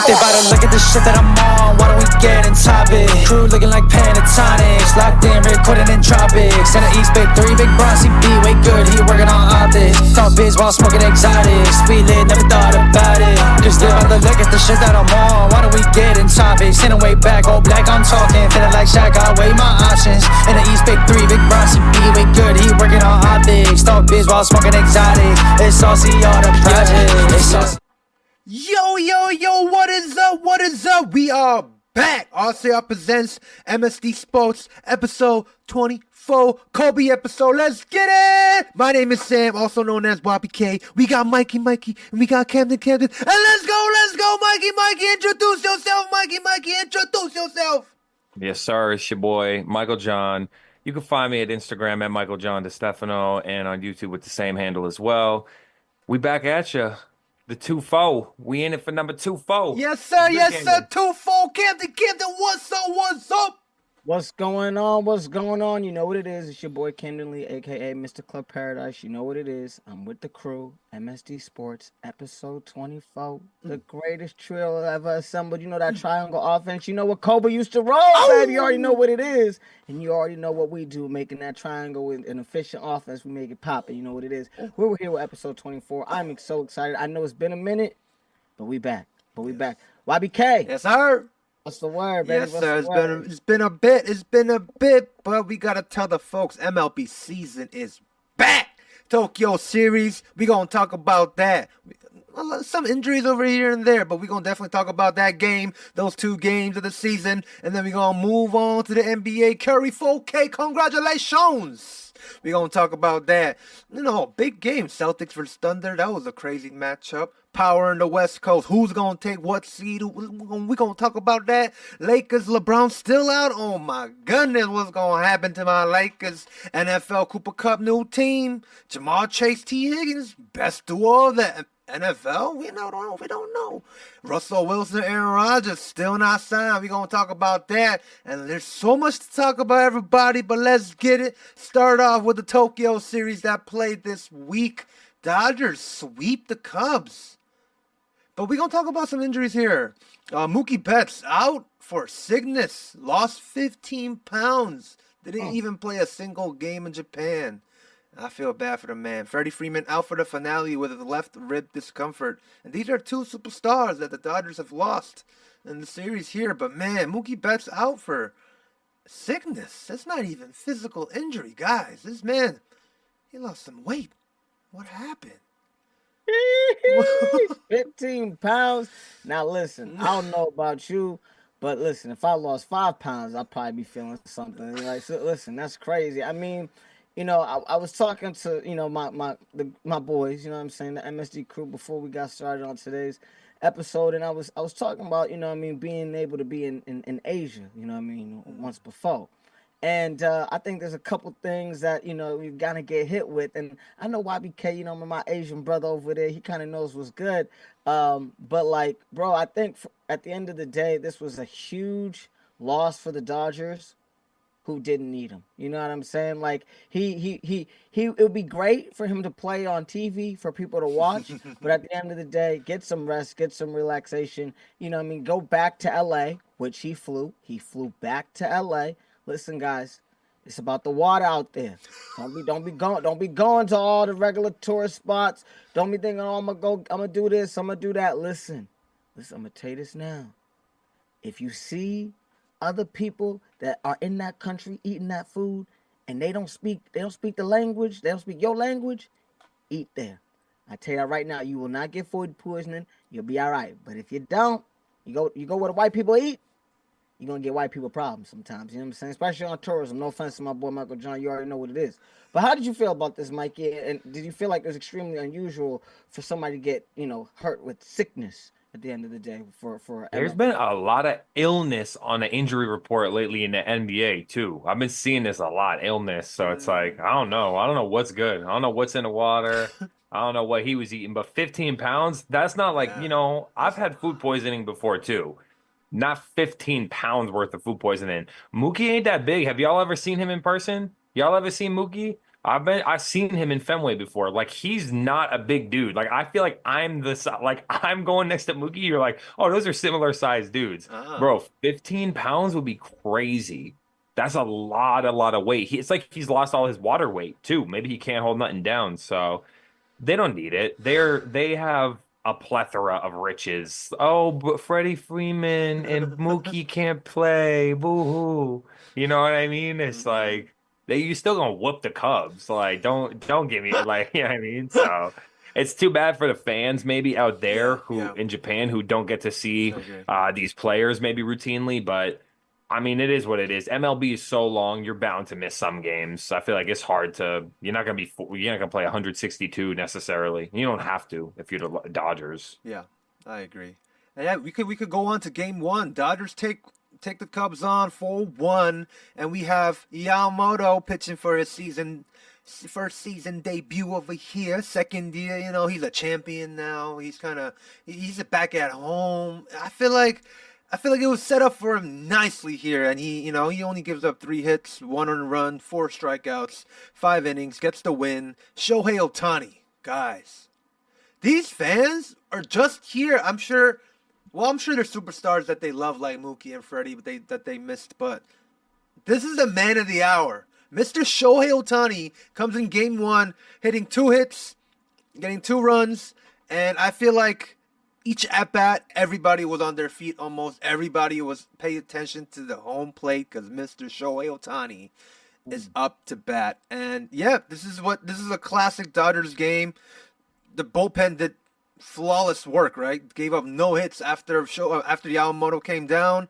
They about to look at the shit that I'm on, why don't we get in topic? Crew looking like pentatonics, locked in, recording in tropics. And the East Big 3, Big Bronzy B, way good, he working on optics. Thought biz while smoking exotics, we lit, never thought about it. Cause they about to look at the shit that I'm on, why don't we get in topics? In a way back, all black, I'm talking, feeling like Shaq, I weigh my options. And the East Big 3, Big Bronzy B, way good, he working on optics. Thought biz while smoking exotics, it's saucy, all the projects, it's saucy. Yo, what is up? What is up? We are back. RCR Presents MSD Sports, episode 24, Kobe episode. Let's get it! My name is Sam, also known as Bobby K. We got Mikey, and we got Camden. And let's go, Mikey. Introduce yourself, Mikey, introduce yourself. Yes, sir. It's your boy, Michael John. You can find me at Instagram at Michael John DeStefano and on YouTube with the same handle as well. We back at you. The 2-4. We in it for number 2-4. Yes, sir. 2-4. Camden, what's up? What's going on? You know what it is. It's your boy Camden Lee, a.k.a. Mr. Club Paradise. You know what it is. I'm with the crew, MSD Sports, episode 24. The greatest trio ever assembled. You know that triangle offense. You know what Kobe used to roll, baby. You already know what it is. And you already know what we do, making that triangle with an efficient offense. We make it pop. You know what it is. We're here with episode 24. I'm so excited. I know it's been a minute, but we back. YBK. Yes, sir. What's the word, baby? Yes, sir. It's been a bit, but we gotta tell the folks MLB season is back. Tokyo series, we gonna talk about that. Some injuries over here and there, but we gonna definitely talk about that game, those 2 games of the season, and then we gonna move on to the NBA. Curry 4K, congratulations. We gonna talk about that. You know, big game, Celtics versus Thunder. That was a crazy matchup. Power in the West Coast. Who's going to take what seed? We're going to talk about that. Lakers, LeBron still out. Oh, my goodness. What's going to happen to my Lakers? NFL Cooper Cup new team. Jamal Chase, T. Higgins. Best duo of the NFL? We don't know. Russell Wilson, Aaron Rodgers still not signed. We're going to talk about that. And there's so much to talk about, everybody. But let's get it. Start off with the Tokyo series that played this week. Dodgers sweep the Cubs. But we're going to talk about some injuries here. Mookie Betts out for sickness. Lost 15 pounds. Didn't even play a single game in Japan. I feel bad for the man. Freddie Freeman out for the finale with a left rib discomfort. And these are 2 superstars that the Dodgers have lost in the series here. But man, Mookie Betts out for sickness. That's not even physical injury, guys. This man, he lost some weight. What happened? 15 pounds. Now listen, I don't know about you, but listen, if I lost 5 pounds, I'd probably be feeling something. Like, so listen, that's crazy. I mean, you know, I was talking to, you know, my boys, you know what I'm saying, the MSD crew before we got started on today's episode, and I was talking about, you know what I mean, being able to be in Asia, you know what I mean, once before. And I think there's a couple things that, you know, we've got to get hit with. And I know YBK, you know, my Asian brother over there, he kind of knows what's good. But, like, bro, I think at the end of the day, this was a huge loss for the Dodgers who didn't need him. You know what I'm saying? Like, it would be great for him to play on TV for people to watch. But at the end of the day, get some rest, get some relaxation. You know what I mean? Go back to L.A., which he flew. He flew back to L.A., Listen, guys, it's about the water out there. Don't be going to all the regular tourist spots. Don't be thinking, oh, I'm gonna do this, I'm gonna do that. Listen, I'm gonna tell you this now. If you see other people that are in that country eating that food and they don't speak the language, they don't speak your language, eat there. I tell you that right now, you will not get food poisoning. You'll be all right. But if you don't, you go where the white people eat. You're going to get white people problems sometimes, you know what I'm saying? Especially on tourism. No offense to my boy Michael John, you already know what it is. But how did you feel about this, Mikey? And did you feel like it was extremely unusual for somebody to get, you know, hurt with sickness at the end of the day? There's been a lot of illness on the injury report lately in the NBA, too. I've been seeing this a lot, illness. So it's like, I don't know what's good. I don't know what's in the water. I don't know what he was eating. But 15 pounds, that's not like, you know, I've had food poisoning before, too. Not 15 pounds worth of food poisoning. Mookie ain't that big. Have y'all ever seen him in person? Y'all ever seen Mookie? I've seen him in Fenway before. Like he's not a big dude. Like I feel like I'm going next to Mookie. You're like, oh, those are similar sized dudes, Ah. bro. 15 pounds would be crazy. That's a lot of weight. It's like he's lost all his water weight too. Maybe he can't hold nothing down. So they don't need it. They have a plethora of riches. Oh, but Freddie Freeman and Mookie can't play. Boo hoo. You know what I mean? It's Mm-mm. like you still gonna whoop the Cubs. Like don't give me like you know what I mean? So it's too bad for the fans maybe out there Yeah, who yeah. in Japan who don't get to see I agree. these players maybe routinely, but I mean, it is what it is. MLB is so long, you're bound to miss some games. I feel like it's hard to. You're not gonna play 162 necessarily. You don't have to if you're the Dodgers. Yeah, I agree. And yeah, we could go on to game one. Dodgers take the Cubs on 4-1, and we have Yamamoto pitching for his first season debut over here. Second year, he's a champion now. He's back at home. I feel like it was set up for him nicely here, and he only gives up 3 hits, 1 earned run, 4 strikeouts, 5 innings, gets the win. Shohei Ohtani, guys. These fans are just here. I'm sure. Well, I'm sure there's superstars that they love like Mookie and Freddie, that they missed. But this is the man of the hour. Mr. Shohei Ohtani comes in game one, hitting 2 hits, getting 2 runs, and I feel like each at bat, everybody was on their feet. Almost everybody was paying attention to the home plate because Mr. Shohei Ohtani is up to bat. And yeah, this is a classic Dodgers game. The bullpen did flawless work, right? Gave up no hits after Yamamoto came down.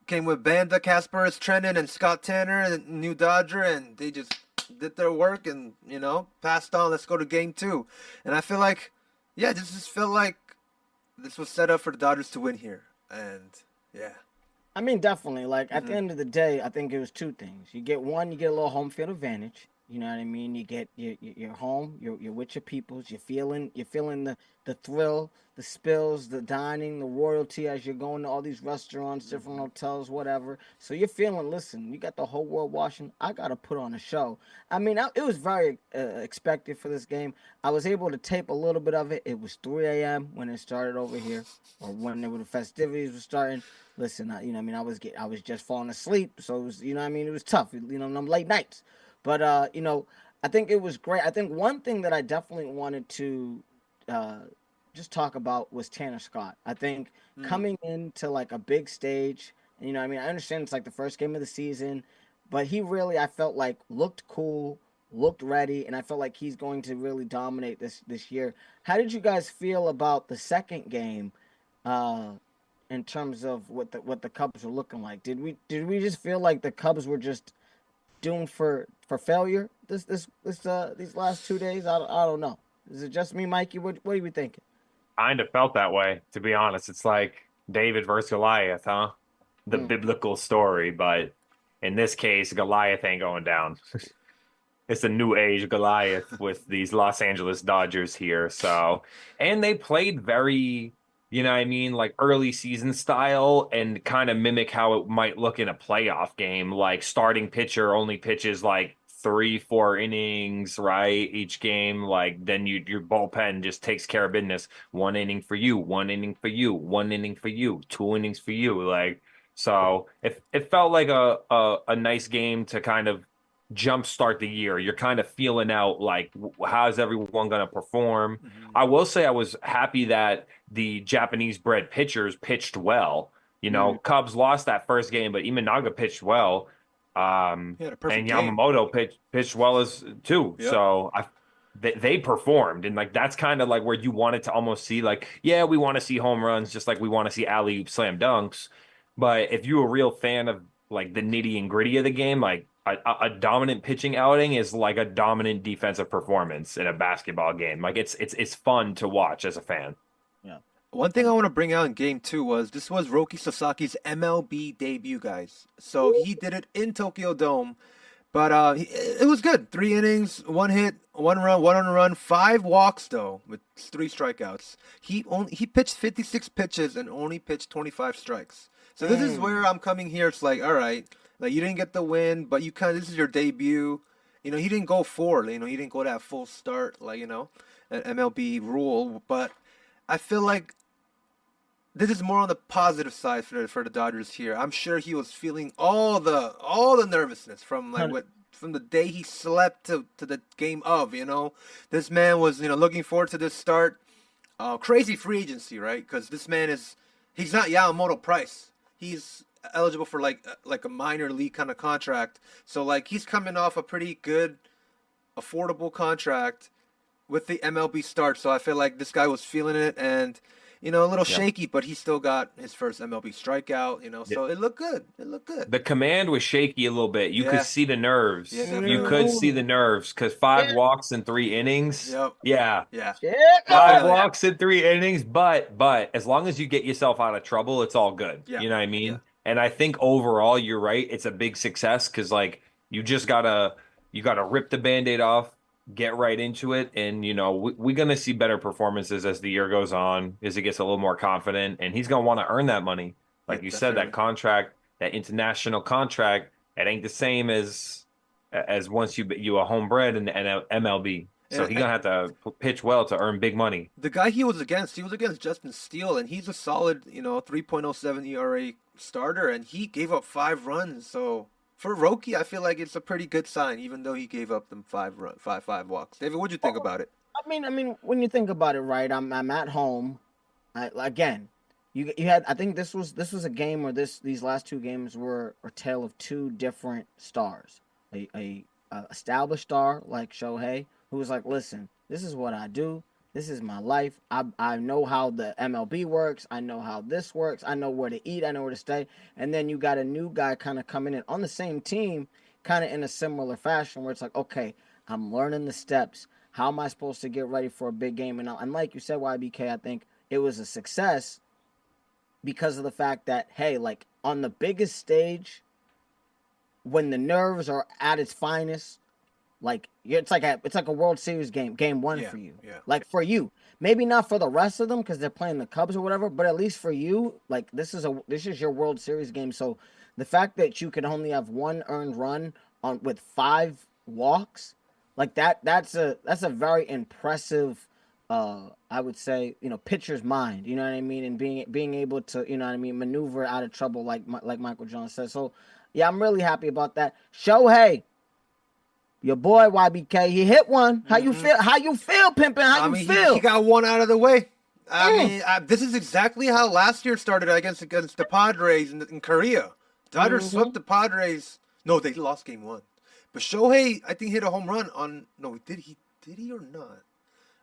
Came with Banda, Kasparis, Trennan, and Scott Tanner, and new Dodger, and they just did their work and passed on. Let's go to game two. And I feel like, yeah, this just felt like this was set up for the Dodgers to win here. And yeah. I mean, definitely. Like at the end of the day, I think it was two things. You get a little home field advantage. You know what I mean? You're home. You're with your peoples. You're feeling the thrill, the spills, the dining, the royalty as you're going to all these restaurants, different hotels, whatever. So you're feeling. Listen, you got the whole world watching. I gotta put on a show. I mean, it was very expected for this game. I was able to tape a little bit of it. It was 3 a.m. when it started over here, or when the festivities were starting. Listen, I was just falling asleep, so it was, it was tough, them late nights. But I think it was great. I think one thing that I definitely wanted to just talk about was Tanner Scott. I think coming into like a big stage, I understand it's like the first game of the season, but he really, I felt like, looked cool, looked ready, and I felt like he's going to really dominate this year. How did you guys feel about the second game? In terms of what the Cubs were looking like, did we just feel like the Cubs were just doomed for failure these last 2 days? I don't know. Is it just me, Mikey? What are you thinking? Kind of felt that way, to be honest. It's like David versus Goliath, huh? The biblical story, but in this case, Goliath ain't going down. It's a new age Goliath with these Los Angeles Dodgers here. So, and they played very, like early season style and kind of mimic how it might look in a playoff game. Like starting pitcher only pitches like 3-4 innings, right? Each game. Like then your bullpen just takes care of business. 1 inning for you, 1 inning for you, 1 inning for you, 2 innings for you. Like, so it felt like a nice game to kind of jumpstart the year. You're kind of feeling out like how's everyone going to perform. I will say I was happy that the Japanese bred pitchers pitched well. Cubs lost that first game, but Imanaga pitched well. He had a perfect And game. Yamamoto pitched well as too. Yep. So they performed, and like that's kind of like where you wanted to almost see like, yeah, we want to see home runs just like we want to see alley-oop slam dunks. But if you're a real fan of like the nitty and gritty of the game, like a dominant pitching outing is like a dominant defensive performance in a basketball game. Like it's fun to watch as a fan. Yeah. One thing I want to bring out in game two was this was Roki Sasaki's MLB debut, guys. So he did it in Tokyo Dome, but it was good. 3 innings, 1 hit, 1 run, 1 run, 5 walks though with 3 strikeouts. He pitched 56 pitches and only pitched 25 strikes. So this is where I'm coming here. It's like, all right, like you didn't get the win, but this is your debut. he didn't go 4. He didn't go that full start like an MLB rule. But I feel like this is more on the positive side for the Dodgers here. I'm sure he was feeling all the nervousness from from the day he slept to the game of. This man was looking forward to this start. Crazy free agency, right? Because this man he's not Yamamoto Price. He's eligible for like a minor league kind of contract. So like he's coming off a pretty good, affordable contract with the MLB start. So I feel like this guy was feeling it and a little shaky, but he still got his first MLB strikeout. So it looked good. The command was shaky a little bit. You could see the nerves. Yeah, you could see the nerves because 5 walks in 3 innings. Yep. Yeah. 5 Definitely. walks in 3 innings, but as long as you get yourself out of trouble, it's all good. Yeah. You know what I mean? Yeah. And I think overall, you're right. It's a big success because like you just gotta rip the Band-Aid off, get right into it, and we're gonna see better performances as the year goes on, as he gets a little more confident, and he's gonna want to earn that money. Like you said, that contract, that international contract, it ain't the same as once you a homebred in the MLB. So he's gonna have to pitch well to earn big money. The guy he was against Justin Steele, and he's a solid 3.07 ERA starter, and he gave up 5 runs. So for Roki, I feel like it's a pretty good sign, even though he gave up them 5 walks. David, what'd you think about it? I mean, when you think about it, right? I'm at home. Again, you had. I think this was a game where these last 2 games were a tale of 2 different stars. A established star like Shohei, who was like, listen, this is what I do. This is my life. I know how the MLB works. I know how this works. I know where to eat. I know where to stay. And then you got a new guy kind of coming in on the same team, kind of in a similar fashion where it's like, okay, I'm learning the steps. How am I supposed to get ready for a big game? And like you said, YBK, I think it was a success because of the fact that, hey, like on the biggest stage, when the nerves are at its finest, like it's like a World Series game 1 for you. Yeah. Like for you, maybe not for the rest of them because they're playing the Cubs or whatever, but at least for you, like this is your World Series game. So the fact that you can only have 1 earned run with 5 walks, like that's a very impressive. I would say pitcher's mind. You know what I mean, and being able to maneuver out of trouble like Michael Jones says. So yeah, I'm really happy about that. Shohei. Your boy YBK, he hit one. How you feel? How you feel, pimpin'? How you feel? He got 1 out of the way. I mean, this is exactly how last year started against the Padres in Korea. Dodgers swept the Padres. No, they lost game 1. But Shohei, I think, hit a home run on. No, did he or not?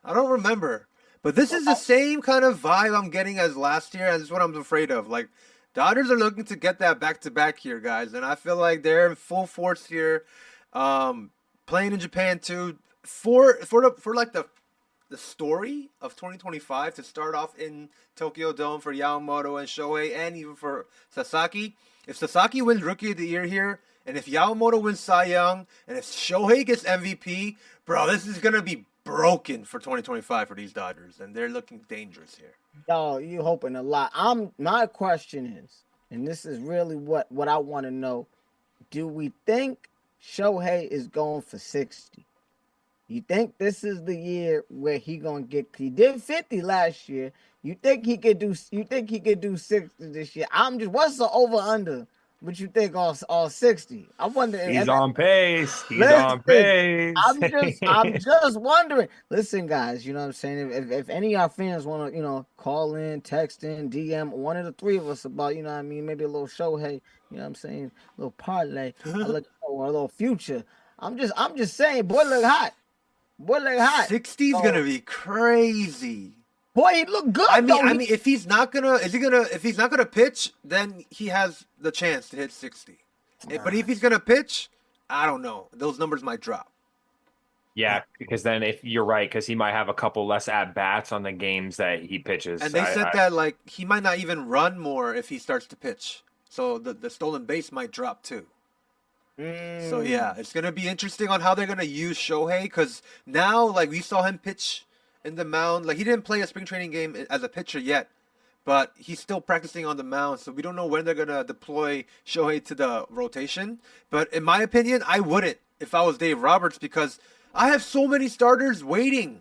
I don't remember. But this is the same kind of vibe I'm getting as last year, and this is what I'm afraid of. Like, Dodgers are looking to get that back-to-back here, guys, and I feel like they're in full force here. Playing in Japan too, for like the story of 2025 to start off in Tokyo Dome for Yamamoto and Shohei, and even for Sasaki. If Sasaki wins Rookie of the Year here, and if Yamamoto wins Cy Young, and if Shohei gets MVP, bro, this is gonna be broken for 2025 for these Dodgers, and they're looking dangerous here. Yo, you hoping a lot. My question is, and this is really what I want to know: do we think Shohei is going for 60? You think this is the year where he did 50 last year? You think he could do 60 this year? What's the over under? What you think all 60? I wonder if he's on pace. On pace. I'm just wondering. Listen, guys, you know what I'm saying? If any of our fans want to, call in, text in, DM one of the 3 of us about, maybe a little Shohei, you know what I'm saying? A little parlay, or a little future. I'm just saying, boy look hot. 60 is gonna be crazy. Boy, he look good. I mean, if he's not gonna pitch, then he has the chance to hit 60. But if he's gonna pitch, I don't know. Those numbers might drop. Yeah, because then if you're right, because he might have a couple less at bats on the games that he pitches. And they said that like he might not even run more if he starts to pitch. So the stolen base might drop too. So yeah, it's gonna be interesting on how they're gonna use Shohei, because now like we saw him pitch in the mound. Like he didn't play a spring training game as a pitcher yet, but he's still practicing on the mound. So we don't know when they're gonna deploy Shohei to the rotation. But in my opinion, I wouldn't. if I was Dave Roberts because I have so many starters waiting.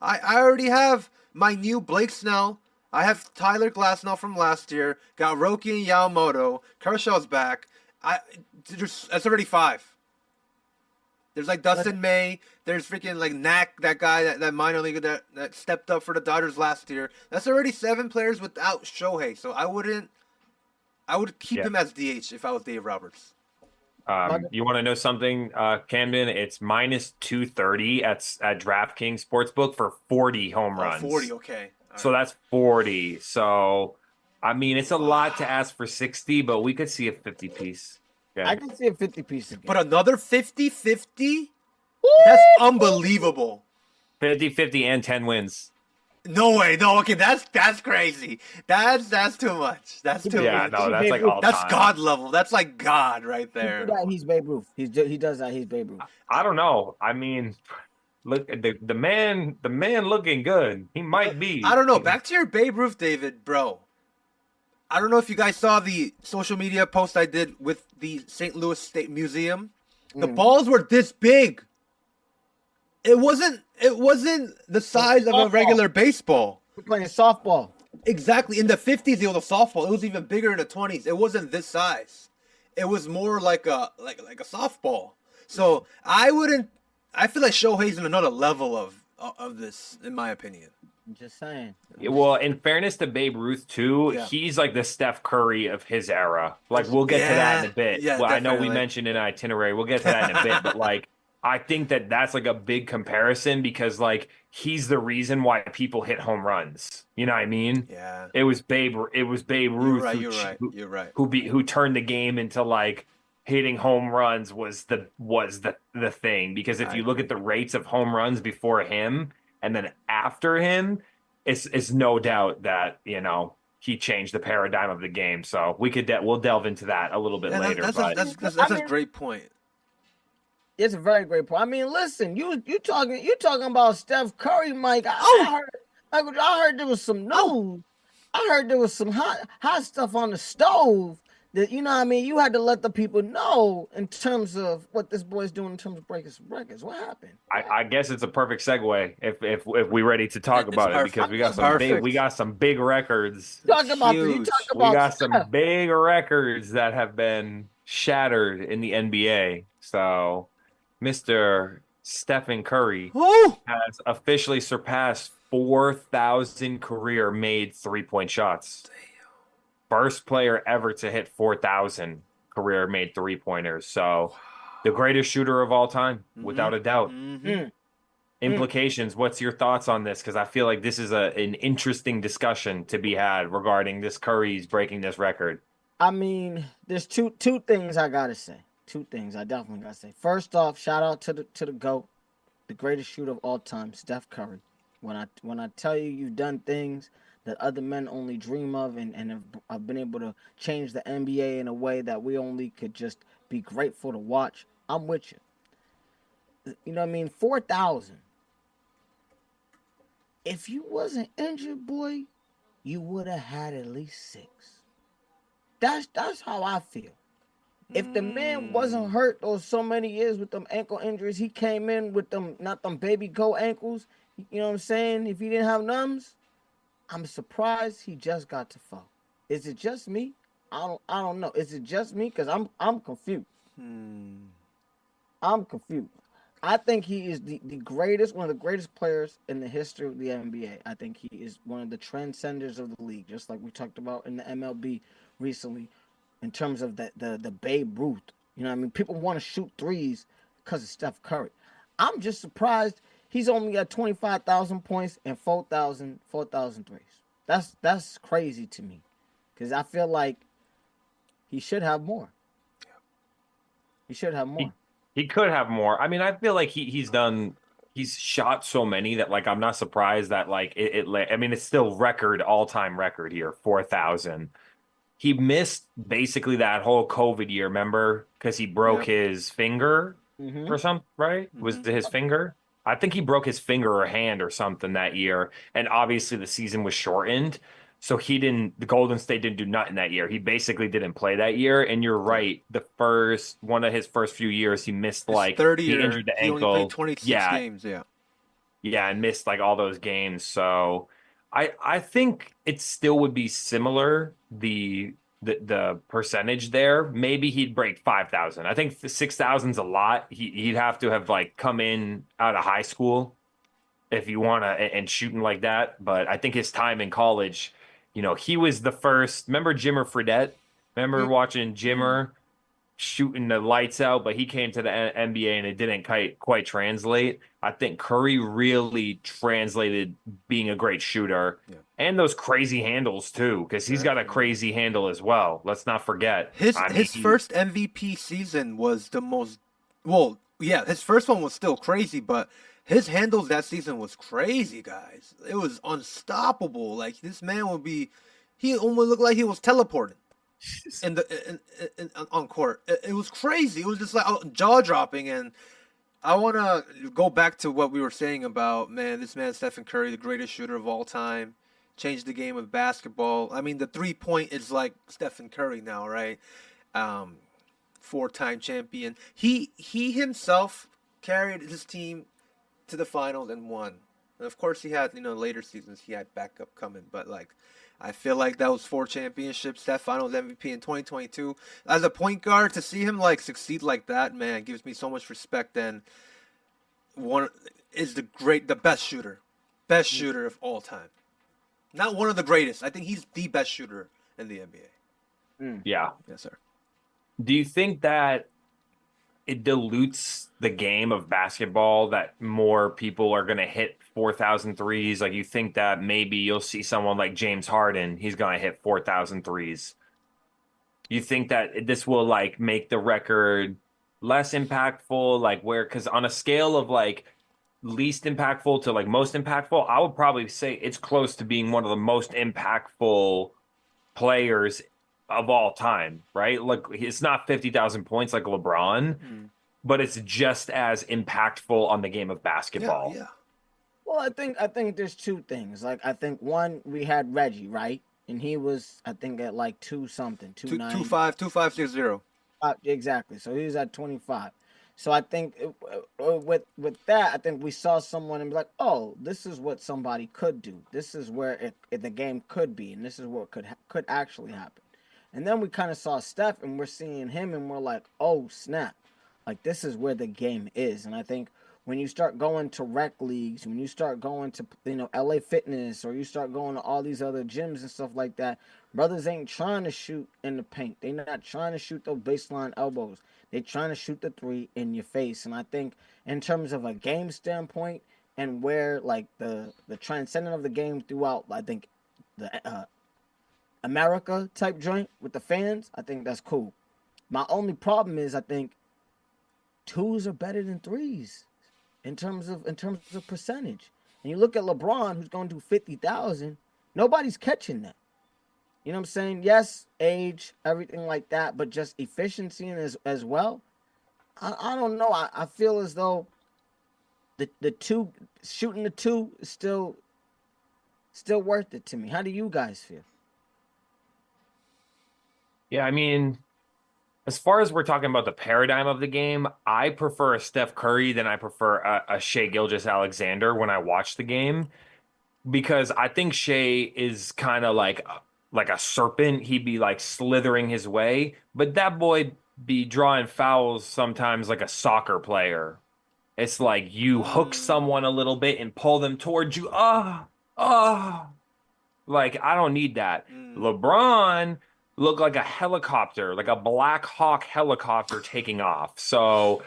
I already have my new Blake Snell. I have Tyler Glasnow from last year. Got Roki and Yamamoto. Kershaw's back. That's already 5. There's like Dustin May. There's freaking like Knack, that guy, that minor leaguer that stepped up for the Dodgers last year. That's already 7 players without Shohei. So I would keep him as DH if I was Dave Roberts. You want to know something, Camden? It's minus 230 at DraftKings Sportsbook for 40 home runs. 40, okay. So that's 40. So, I mean, it's a lot to ask for 60, but we could see a 50 piece. Okay. I can see a 50 piece again. But another 50-50? That's unbelievable. 50-50 and 10 wins. No way. No, okay, that's crazy. That's too much. That's too much. No, that's like all That's time. God level. That's like God right there. He's Babe Ruth. He does that. He's Babe Ruth. I don't know. I mean, look, the man looking good. He might be. I don't know. Back to your Babe Ruth, David, bro. I don't know if you guys saw the social media post I did with the St. Louis State Museum. The balls were this big. It wasn't the size of a regular baseball. We're playing softball. Exactly. In the 50s, it was a softball. It was even bigger in the 20s. It wasn't this size. It was more like a softball. So I feel like Shohei's in another level of this, in my opinion. I'm just saying. Well, in fairness to Babe Ruth too, he's like the Steph Curry of his era. Like we'll get to that in a bit. Yeah, well, I know we definitely. mentioned in itinerary. We'll get to that in a bit, but like I think that's like a big comparison because like he's the reason why people hit home runs. You know what I mean? Yeah. It was Babe Ruth. You're right. Who turned the game into like hitting home runs was the thing, because if you look at the rates of home runs before him and then after him, it's no doubt that, you know, he changed the paradigm of the game. So we'll delve into that a little bit later. That's a great point. It's a very great point. I mean, listen, you talking about Steph Curry, Mike. I heard there was some news. I heard there was some hot stuff on the stove that, you know what I mean, you had to let the people know in terms of what this boy's doing in terms of breaking some records. What happened? I guess it's a perfect segue if we're ready to talk about it, because we got some big records. We got some big records that have been shattered in the NBA. So Mr. Stephen Curry has officially surpassed 4,000 career made 3-point shots. First player ever to hit 4,000 career made 3-pointers. So the greatest shooter of all time, without a doubt. Implications. What's your thoughts on this? Because I feel like this is an interesting discussion to be had regarding this Curry's breaking this record. I mean, there's two things I gotta say. Two things I definitely gotta say. First off, shout out to the GOAT, the greatest shooter of all time, Steph Curry. When I tell you you've done things that other men only dream of and have been able to change the NBA in a way that we only could just be grateful to watch, I'm with you. You know what I mean? 4,000. If you wasn't injured, boy, you would have had at least 6. That's how I feel. If the man wasn't hurt those so many years with them ankle injuries, he came in with them, not them baby goat ankles, you know what I'm saying? If he didn't have numbs, I'm surprised he just got to 4. Is it just me? I don't know. Is it just me? Because I'm confused. I'm confused. I think he is the greatest, one of the greatest players in the history of the NBA. I think he is one of the transcenders of the league, just like we talked about in the MLB recently, in terms of the Babe Ruth. You know what I mean? People want to shoot threes because of Steph Curry. I'm just surprised he's only got 25,000 points and 4,000 threes. That's crazy to me, because I feel like he should have more. He should have more. He could have more. I mean, I feel like he's shot so many that like I'm not surprised that like I mean, it's still all-time record here, 4,000. He missed basically that whole COVID year, remember? Because he broke his finger or something, right? Was it his finger? I think he broke his finger or hand or something that year. And obviously the season was shortened. So the Golden State didn't do nothing that year. He basically didn't play that year. And you're right. One of his first few years, he missed His like, third he year, injured the he only played ankle. 26 Yeah. games. Yeah. Yeah. And missed like all those games. So I think it still would be similar. The percentage there, maybe he'd break 5,000. I think the 6,000's a lot. He'd have to have like come in out of high school if you want to and shooting like that. But I think his time in college, he was the first. Remember Jimmer Fredette? Remember watching Jimmer shooting the lights out, but he came to the NBA and it didn't quite translate. I think Curry really translated being a great shooter and those crazy handles too, because he's got a crazy handle as well. Let's not forget. His first MVP season was the most. Well, yeah, his first one was still crazy, but his handles that season was crazy, guys. It was unstoppable. Like this man would be, he almost looked like he was teleporting on court. It was crazy. It was just like jaw dropping. And I want to go back to what we were saying about, man, this man Stephen Curry, the greatest shooter of all time, changed the game of basketball. I mean, the 3-point is like Stephen Curry now, right? 4-time champion. He himself carried his team to the finals and won. And of course, he had, later seasons he had backup coming, but like, I feel like that was 4 championships, that finals MVP in 2022. As a point guard, to see him like succeed like that, man, gives me so much respect. And one is the best shooter of all time. Not one of the greatest. I think he's the best shooter in the NBA. Yeah. Yes, sir. Do you think that it dilutes the game of basketball that more people are going to hit 4,000 threes? Like, you think that maybe you'll see someone like James Harden, he's going to hit 4,000 threes. You think that this will like make the record less impactful? Like because on a scale of like least impactful to like most impactful, I would probably say it's close to being one of the most impactful players of all time, right? Like it's not 50,000 points like LeBron, but it's just as impactful on the game of basketball. Yeah. Well, I think there's two things. Like I think one, we had Reggie, right? And he was, I think, at like 2-something, 2.9. 2.560. Exactly. So he was at 25. So I think with that, I think we saw someone and be like, oh, this is what somebody could do. This is where the game could be, and this is what could actually happen. And then we kind of saw Steph, and we're seeing him, and we're like, oh, snap. Like, this is where the game is. And I think when you start going to rec leagues, when you start going to, LA Fitness, or you start going to all these other gyms and stuff like that, brothers ain't trying to shoot in the paint. They're not trying to shoot those baseline elbows. They're trying to shoot the 3 in your face. And I think in terms of a game standpoint and where, like, the transcendent of the game throughout, I think, the America type joint with the fans, I think that's cool. My only problem is I think 2s are better than 3s in terms of percentage. And you look at LeBron, who's going to do 50,000, nobody's catching that. You know what I'm saying? Yes, age, everything like that, but just efficiency as well. I don't know. I feel as though the 2 shooting the 2 is still worth it to me. How do you guys feel? Yeah, I mean, as far as we're talking about the paradigm of the game, I prefer a Steph Curry than I prefer a Shai Gilgeous-Alexander when I watch the game, because I think Shai is kind of like a serpent. He'd be like slithering his way, but that boy be drawing fouls sometimes like a soccer player. It's like you hook someone a little bit and pull them towards you. Like, I don't need that. LeBron look like a helicopter, like a Black Hawk helicopter taking off. So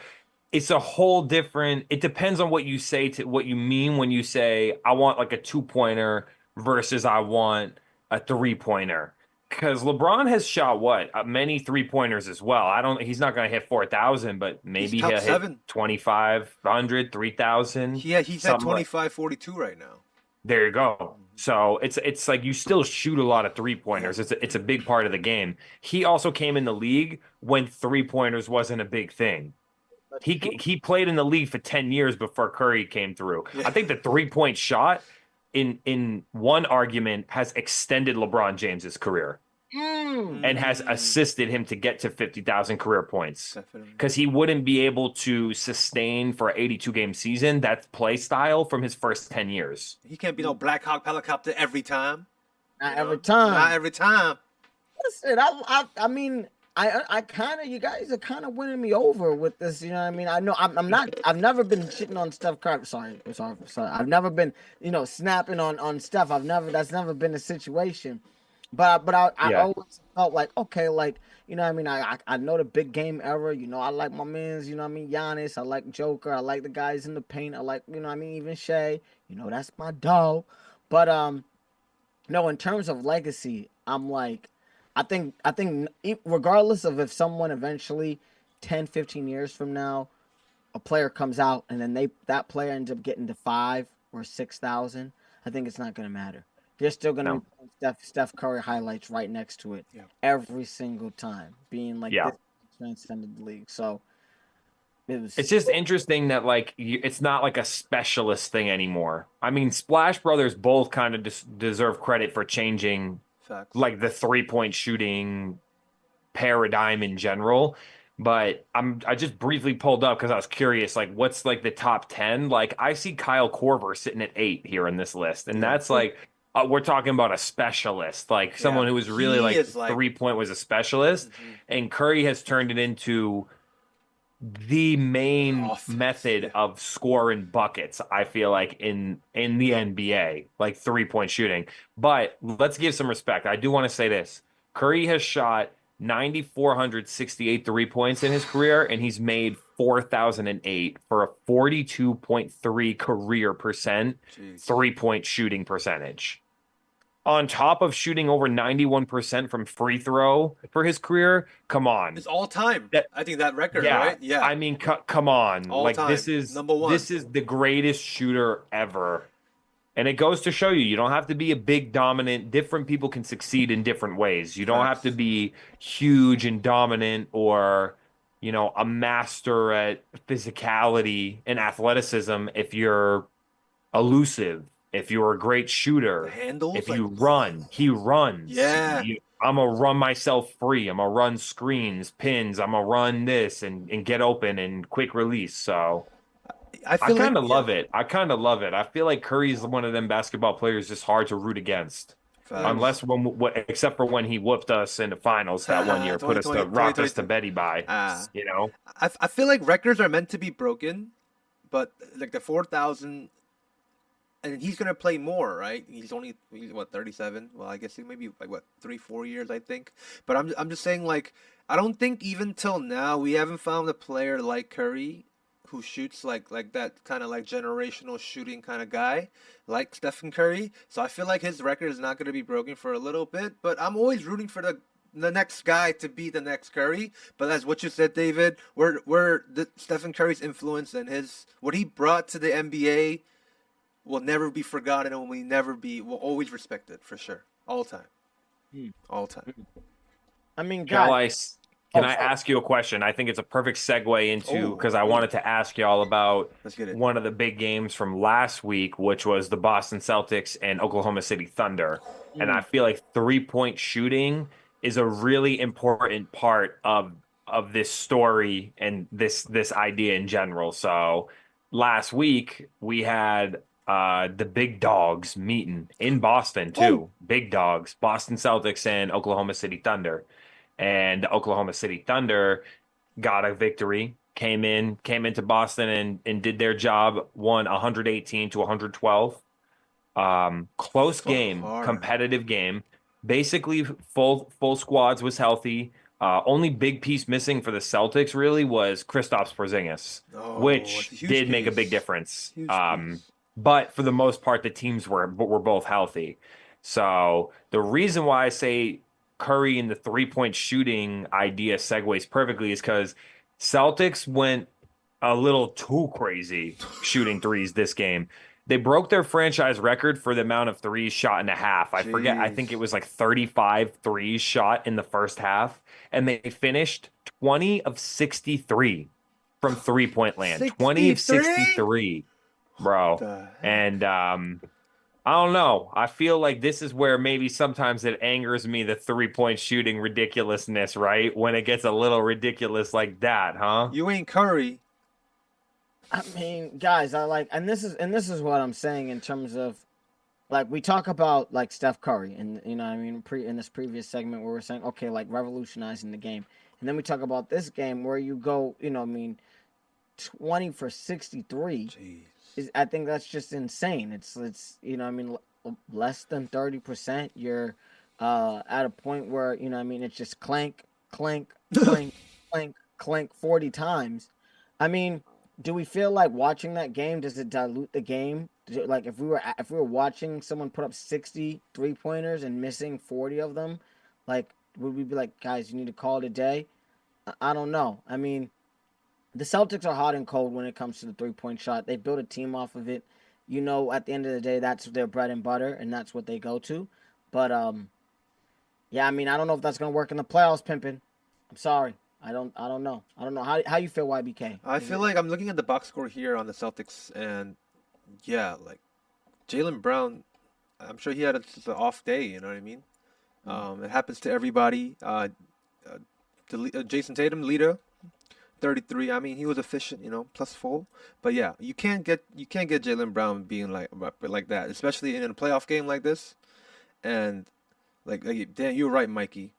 it's a whole different, it depends on what you say, to what you mean when you say, I want like a 2-pointer versus I want a 3-pointer. Because LeBron has shot many 3-pointers as well. He's not going to hit 4,000, but maybe he'll hit 2,500, 3,000. Yeah, he's at 25-42 right now. There you go. So it's like you still shoot a lot of 3-pointers. It's a big part of the game. He also came in the league when 3-pointers wasn't a big thing. He played in the league for 10 years before Curry came through. Yeah. I think the 3-point shot in one argument has extended LeBron James's career and has assisted him to get to 50,000 career points. Because he wouldn't be able to sustain for an 82-game season that play style from his first 10 years. He can't be no Black Hawk helicopter every time. Not every time. Not every time. Listen, I mean, I kind of, you guys are kind of winning me over with this. You know what I mean? I know I'm not. I've never been shitting on Steph Curry. Sorry. I've never been, snapping on Steph. That's never been the situation. But I always felt like, okay, like, you know what I mean? I know the big game era. I like my mans, you know what I mean? Giannis. I like Joker. I like the guys in the paint. I like, you know what I mean? Even Shea. That's my dog. But no, in terms of legacy, I'm like, I think regardless of if someone eventually 10, 15 years from now, a player comes out and then that player ends up getting to 5 or 6,000, I think it's not going to matter. They're still going to be Steph Curry highlights right next to it every single time, being like this transcended the league. So it's just interesting that it's not like a specialist thing anymore. I mean, Splash Brothers both kind of deserve credit for changing like the 3-point shooting paradigm in general. But I just briefly pulled up because I was curious, like, what's like the top 10? Like, I see Kyle Korver sitting at 8 here in this list, and that's like we're talking about a specialist, like someone who was really like 3-point was a specialist, and Curry has turned it into the main method of scoring buckets, I feel like, in the NBA, like 3-point shooting. But let's give some respect. I do want to say this. Curry has shot 9,468 3-points in his career, and he's made 4,008 for a 42.3 career percent 3-point shooting percentage. On top of shooting over 91% from free throw for his career, come on. It's all time. I think that record, right? Yeah. I mean, come on. All time. This is number one. This is the greatest shooter ever. And it goes to show you don't have to be a big dominant. Different people can succeed in different ways. You don't have to be huge and dominant or, a master at physicality and athleticism if you're elusive. If you're a great shooter, if you run, he runs. Yeah. I'm going to run myself free. I'm going to run screens, pins. I'm going to run this and get open and quick release. So I kind of love it. I kind of love it. I feel like Curry's one of them basketball players just hard to root against. Unless except for when he whooped us in the finals that one year, rocked us to Betty by, I feel like records are meant to be broken, but like the 4,000. And he's gonna play more, right? He's 37. Well, I guess maybe 3-4 years, I think. But I'm just saying, like, I don't think even till now we haven't found a player like Curry who shoots like that kind of like generational shooting kind of guy, like Stephen Curry. So I feel like his record is not gonna be broken for a little bit. But I'm always rooting for the next guy to be the next Curry. But as what you said, David, where Stephen Curry's influence and what he brought to the NBA will never be forgotten and will always respected for sure. All time. All time. I mean, Can I ask you a question? I think it's a perfect segue into, because I wanted to ask y'all about one of the big games from last week, which was the Boston Celtics and Oklahoma City Thunder. And I feel like 3-point shooting is a really important part of this story and this idea in general. So last week we had the big dogs meeting in Boston too. Big dogs, Boston Celtics and Oklahoma City Thunder. And the Oklahoma City Thunder got a victory, came into Boston and did their job, won 118-112. Close game, competitive game. Basically full squads was healthy. Only big piece missing for the Celtics really was Kristaps Porzingis, which did make a big difference. But for the most part, the teams were both healthy. So the reason why I say Curry and the 3-point shooting idea segues perfectly is because Celtics went a little too crazy shooting threes this game. They broke their franchise record for the amount of threes shot in a half. I forget. I think it was like 35 threes shot in the first half. And they finished 20 of 63 from 3-point land. 20 of 63. Bro. And I don't know. I feel like this is where maybe sometimes it angers me, the 3-point shooting ridiculousness, right? When it gets a little ridiculous like that, huh? You ain't Curry. I mean, guys, and this is what I'm saying in terms of, like, we talk about like Steph Curry, and you know what I mean, in this previous segment where we're saying, okay, like revolutionizing the game, and then we talk about this game where you go, you know, what I mean, 20 for 63. Jeez. I think that's just insane. It's you know what I mean, less than 30%. You're at a point where, you know what I mean, it's just clank, clank, clank, clank, clank 40 times. I mean, do we feel like watching that game, does it dilute the game? Like if we were watching someone put up 60 3-pointers and missing 40 of them, like would we be like, guys, you need to call it a day? I don't know. I mean, the Celtics are hot and cold when it comes to the 3-point shot. They built a team off of it. You know, at the end of the day, that's their bread and butter, and that's what they go to. But yeah, I mean, I don't know if that's gonna work in the playoffs, pimping. I'm sorry. I don't know. I don't know how you feel, YBK. I feel like I'm looking at the box score here on the Celtics, and yeah, like Jaylen Brown, I'm sure he had just an off day. You know what I mean? It happens to everybody. Jason Tatum, leader, 33. I mean, he was efficient, you know, plus 4. But yeah, you can't get Jaylen Brown being like that, especially in a playoff game like this. And Dan, you were right, Mikey.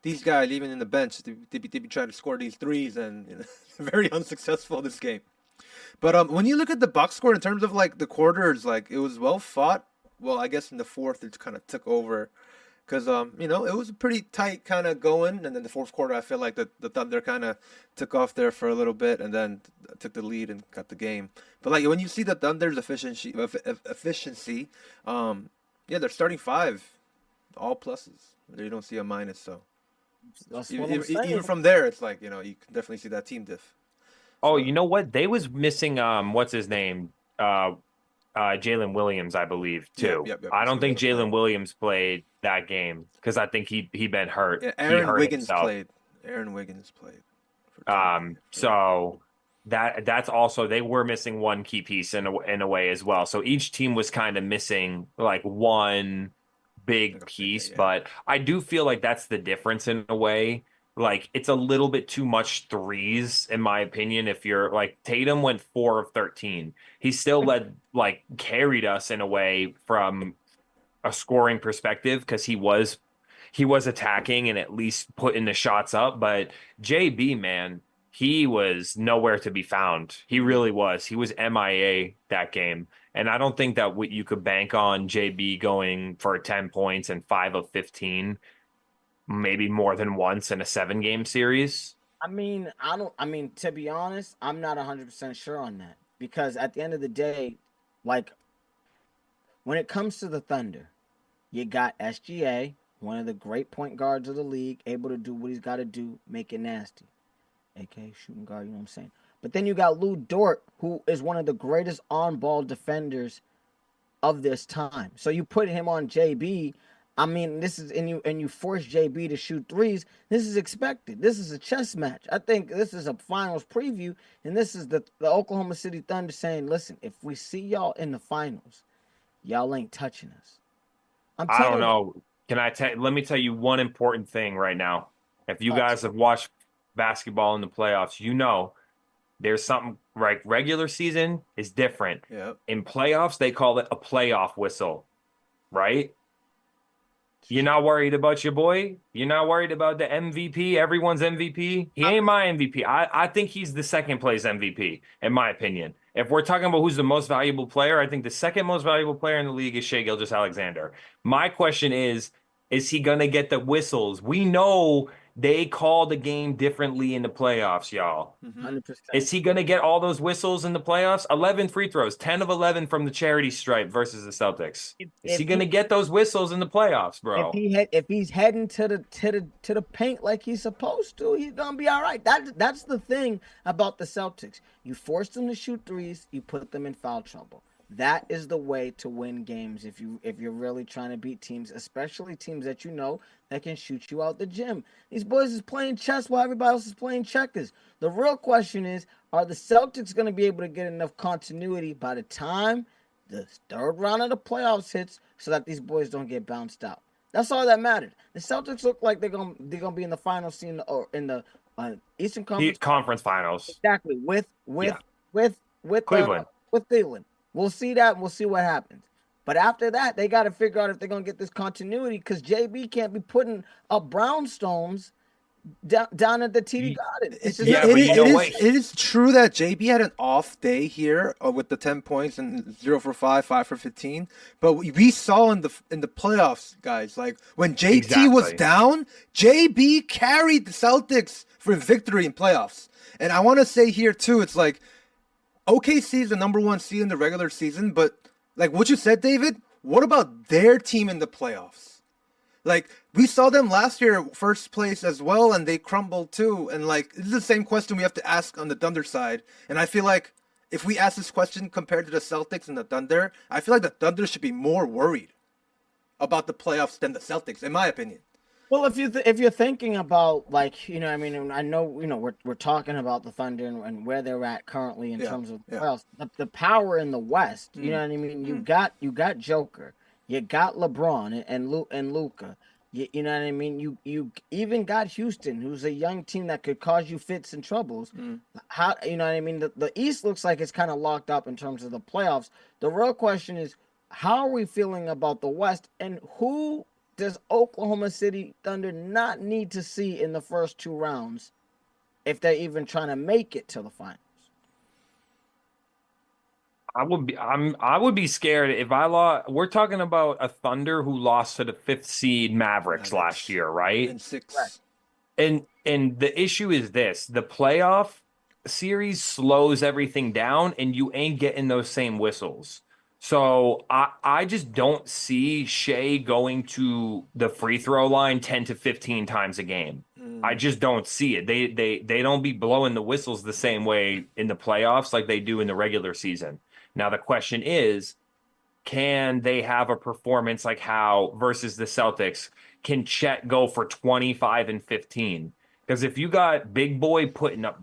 These guys, even in the bench, they be trying to score these threes, and you know, very unsuccessful this game. But when you look at the box score in terms of like the quarters, like it was well fought. Well, I guess in the fourth it kind of took over, because you know, it was pretty tight kind of going, and then the fourth quarter I feel like the Thunder kind of took off there for a little bit, and then took the lead and got the game. But like when you see the Thunder's efficiency, yeah, they're starting 5, all pluses. You don't see a minus, so. That's what I'm saying. Even from there, it's like, you know, you can definitely see that team diff. Oh, you know what? They was missing what's his name? Jalen Williams, I believe, too. Yep. I don't think Jalen Williams played that game because I think he been hurt. Yeah, He hurt Wiggins himself. played. Aaron Wiggins played. So that's also, they were missing one key piece in a way as well. So each team was kind of missing like one big piece, yeah. but I do feel like that's the difference in a way. Like it's a little bit too much threes, in my opinion. If you're like Tatum went 4 of 13, he still carried us in a way from a scoring perspective because he was attacking and at least putting the shots up. But JB, man, he was nowhere to be found. He really was. He was MIA that game. And I don't think that you could bank on JB going for 10 points and 5 of 15, maybe more than once in a 7-game series. I mean, to be honest, I'm not 100% sure on that, because at the end of the day, like when it comes to the Thunder, you got SGA, one of the great point guards of the league, able to do what he's got to do, make it nasty, aka shooting guard, you know what I'm saying? But then you got Lou Dort, who is one of the greatest on-ball defenders of this time. So you put him on JB. I mean, this is and you force JB to shoot threes. This is expected. This is a chess match. I think this is a finals preview, and this is the Oklahoma City Thunder saying, "Listen, if we see y'all in the finals, y'all ain't touching us." I don't know. Let me tell you one important thing right now. If you guys have watched basketball in the playoffs, you know there's something, like regular season is different. Yep. In playoffs, they call it a playoff whistle, right? You're not worried about your boy? You're not worried about the MVP, everyone's MVP? He ain't my MVP. I think he's the second place MVP, in my opinion. If we're talking about who's the most valuable player, I think the second most valuable player in the league is Shai Gilgeous-Alexander. My question is he going to get the whistles? We know they call the game differently in the playoffs, y'all. 100%. Is he going to get all those whistles in the playoffs? 11 free throws, 10 of 11 from the charity stripe versus the Celtics. Is he going to get those whistles in the playoffs, bro? If he's heading to the paint like he's supposed to, he's gonna be all right. That's the thing about the Celtics. You force them to shoot threes, you put them in foul trouble. That is the way to win games if you're really trying to beat teams, especially teams that you know that can shoot you out the gym. These boys is playing chess while everybody else is playing checkers. The real question is, are the Celtics going to be able to get enough continuity by the time the third round of the playoffs hits so that these boys don't get bounced out. That's all that mattered. The Celtics look like they're gonna be in the final scene or in the Eastern Conference Finals. Exactly with Cleveland. With Cleveland. We'll see that. We'll see what happens. But after that, they got to figure out if they're gonna get this continuity because JB can't be putting up brownstones down at the TD Garden. It's just, it is true that JB had an off day here with the 10 points and 0 for 5, 5 for 15. But we saw in the playoffs, guys, like when JT was down, JB carried the Celtics for victory in playoffs. And I want to say here too, it's like OKC is the number 1 seed in the regular season, but like what you said, David, what about their team in the playoffs? Like, we saw them last year, first place as well, and they crumbled too. And, like, this is the same question we have to ask on the Thunder side. And I feel like if we ask this question compared to the Celtics and the Thunder, I feel like the Thunder should be more worried about the playoffs than the Celtics, in my opinion. Well, if you're thinking about, like, you know, I mean, I know, you know, we're talking about the Thunder and where they're at currently in terms of playoffs. The power in the West, you know what I mean? You got Joker. You got LeBron and Luka. You know what I mean? You even got Houston, who's a young team that could cause you fits and troubles. How, you know what I mean? The East looks like it's kind of locked up in terms of the playoffs. The real question is, how are we feeling about the West, and who does Oklahoma City Thunder not need to see in the first 2 rounds if they're even trying to make it to the finals? I would be scared if I lost. We're talking about a Thunder who lost to the 5th seed Mavericks last year, right? And 6. Right. And the issue is this: the playoff series slows everything down, and you ain't getting those same whistles. So I just don't see Shea going to the free throw line 10 to 15 times a game. I just don't see it. They don't be blowing the whistles the same way in the playoffs like they do in the regular season. Now, the question is, can they have a performance like how versus the Celtics? Can Chet go for 25 and 15? Because if you got Big Boy putting up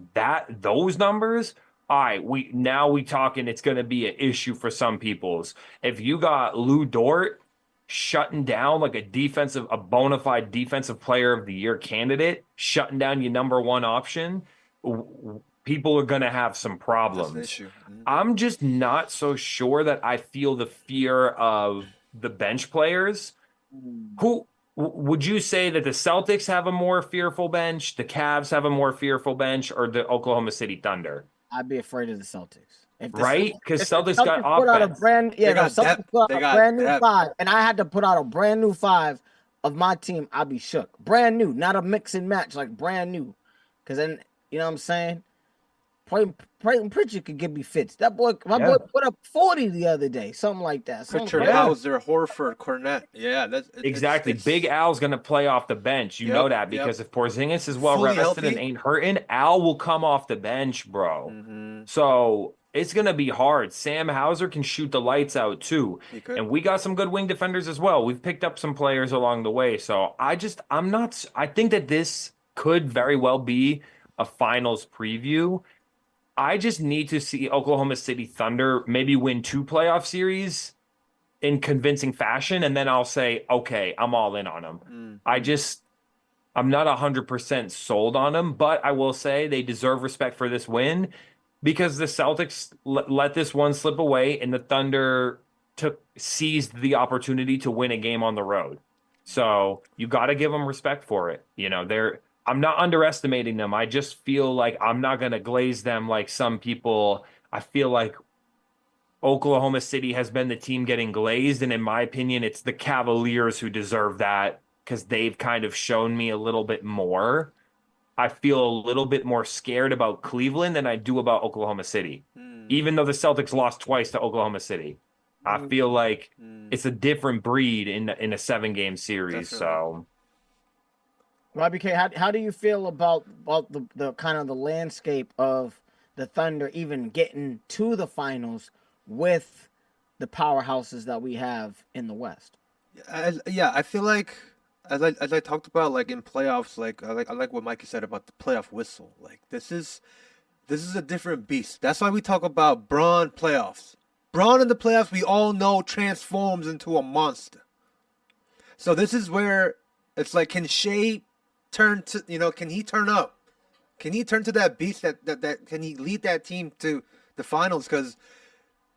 those numbers, all right, we talking it's going to be an issue for some people's. If you got Lou Dort shutting down like a bona fide defensive player of the year candidate, shutting down your number 1 option, people are going to have some problems. That's an issue. I'm just not so sure that I feel the fear of the bench players. Who would you say that the Celtics have a more fearful bench, the Cavs have a more fearful bench, or the Oklahoma City Thunder? I'd be afraid of the Celtics. Right? Because Celtics got put out a offense. Celtics put out a brand new 5, and I had to put out a brand new 5 of my team. I'd be shook. Brand new, not a mix and match, like brand new. Because then, you know what I'm saying? Peyton Pritchard could give me fits. That boy, my boy put up 40 the other day, something like that. Pritchard, Hauser, Horford, Cornette. Yeah, that's exactly. Big Al's going to play off the bench. You know that because if Porzingis is well rested and ain't hurting, Al will come off the bench, bro. So it's going to be hard. Sam Hauser can shoot the lights out too. And we got some good wing defenders as well. We've picked up some players along the way. So I think that this could very well be a finals preview. I just need to see Oklahoma City Thunder maybe win 2 playoff series in convincing fashion, and then I'll say, okay, I'm all in on them. I'm not 100% sold on them, but I will say they deserve respect for this win because the Celtics let this one slip away, and the Thunder seized the opportunity to win a game on the road. So you got to give them respect for it. You know, I'm not underestimating them. I just feel like I'm not going to glaze them like some people. I feel like Oklahoma City has been the team getting glazed. And in my opinion, it's the Cavaliers who deserve that because they've kind of shown me a little bit more. I feel a little bit more scared about Cleveland than I do about Oklahoma City, even though the Celtics lost twice to Oklahoma City. I feel like it's a different breed in a 7-game series. Definitely. So. YBK, how do you feel about the kind of the landscape of the Thunder even getting to the finals with the powerhouses that we have in the West? I feel like as I talked about like in playoffs, like I like what Mikey said about the playoff whistle. Like this is a different beast. That's why we talk about Braun playoffs. Braun in the playoffs, we all know, transforms into a monster. So this is where it's like, can Shea turn to, can he turn up? Can he turn to that beast that can he lead that team to the finals? Because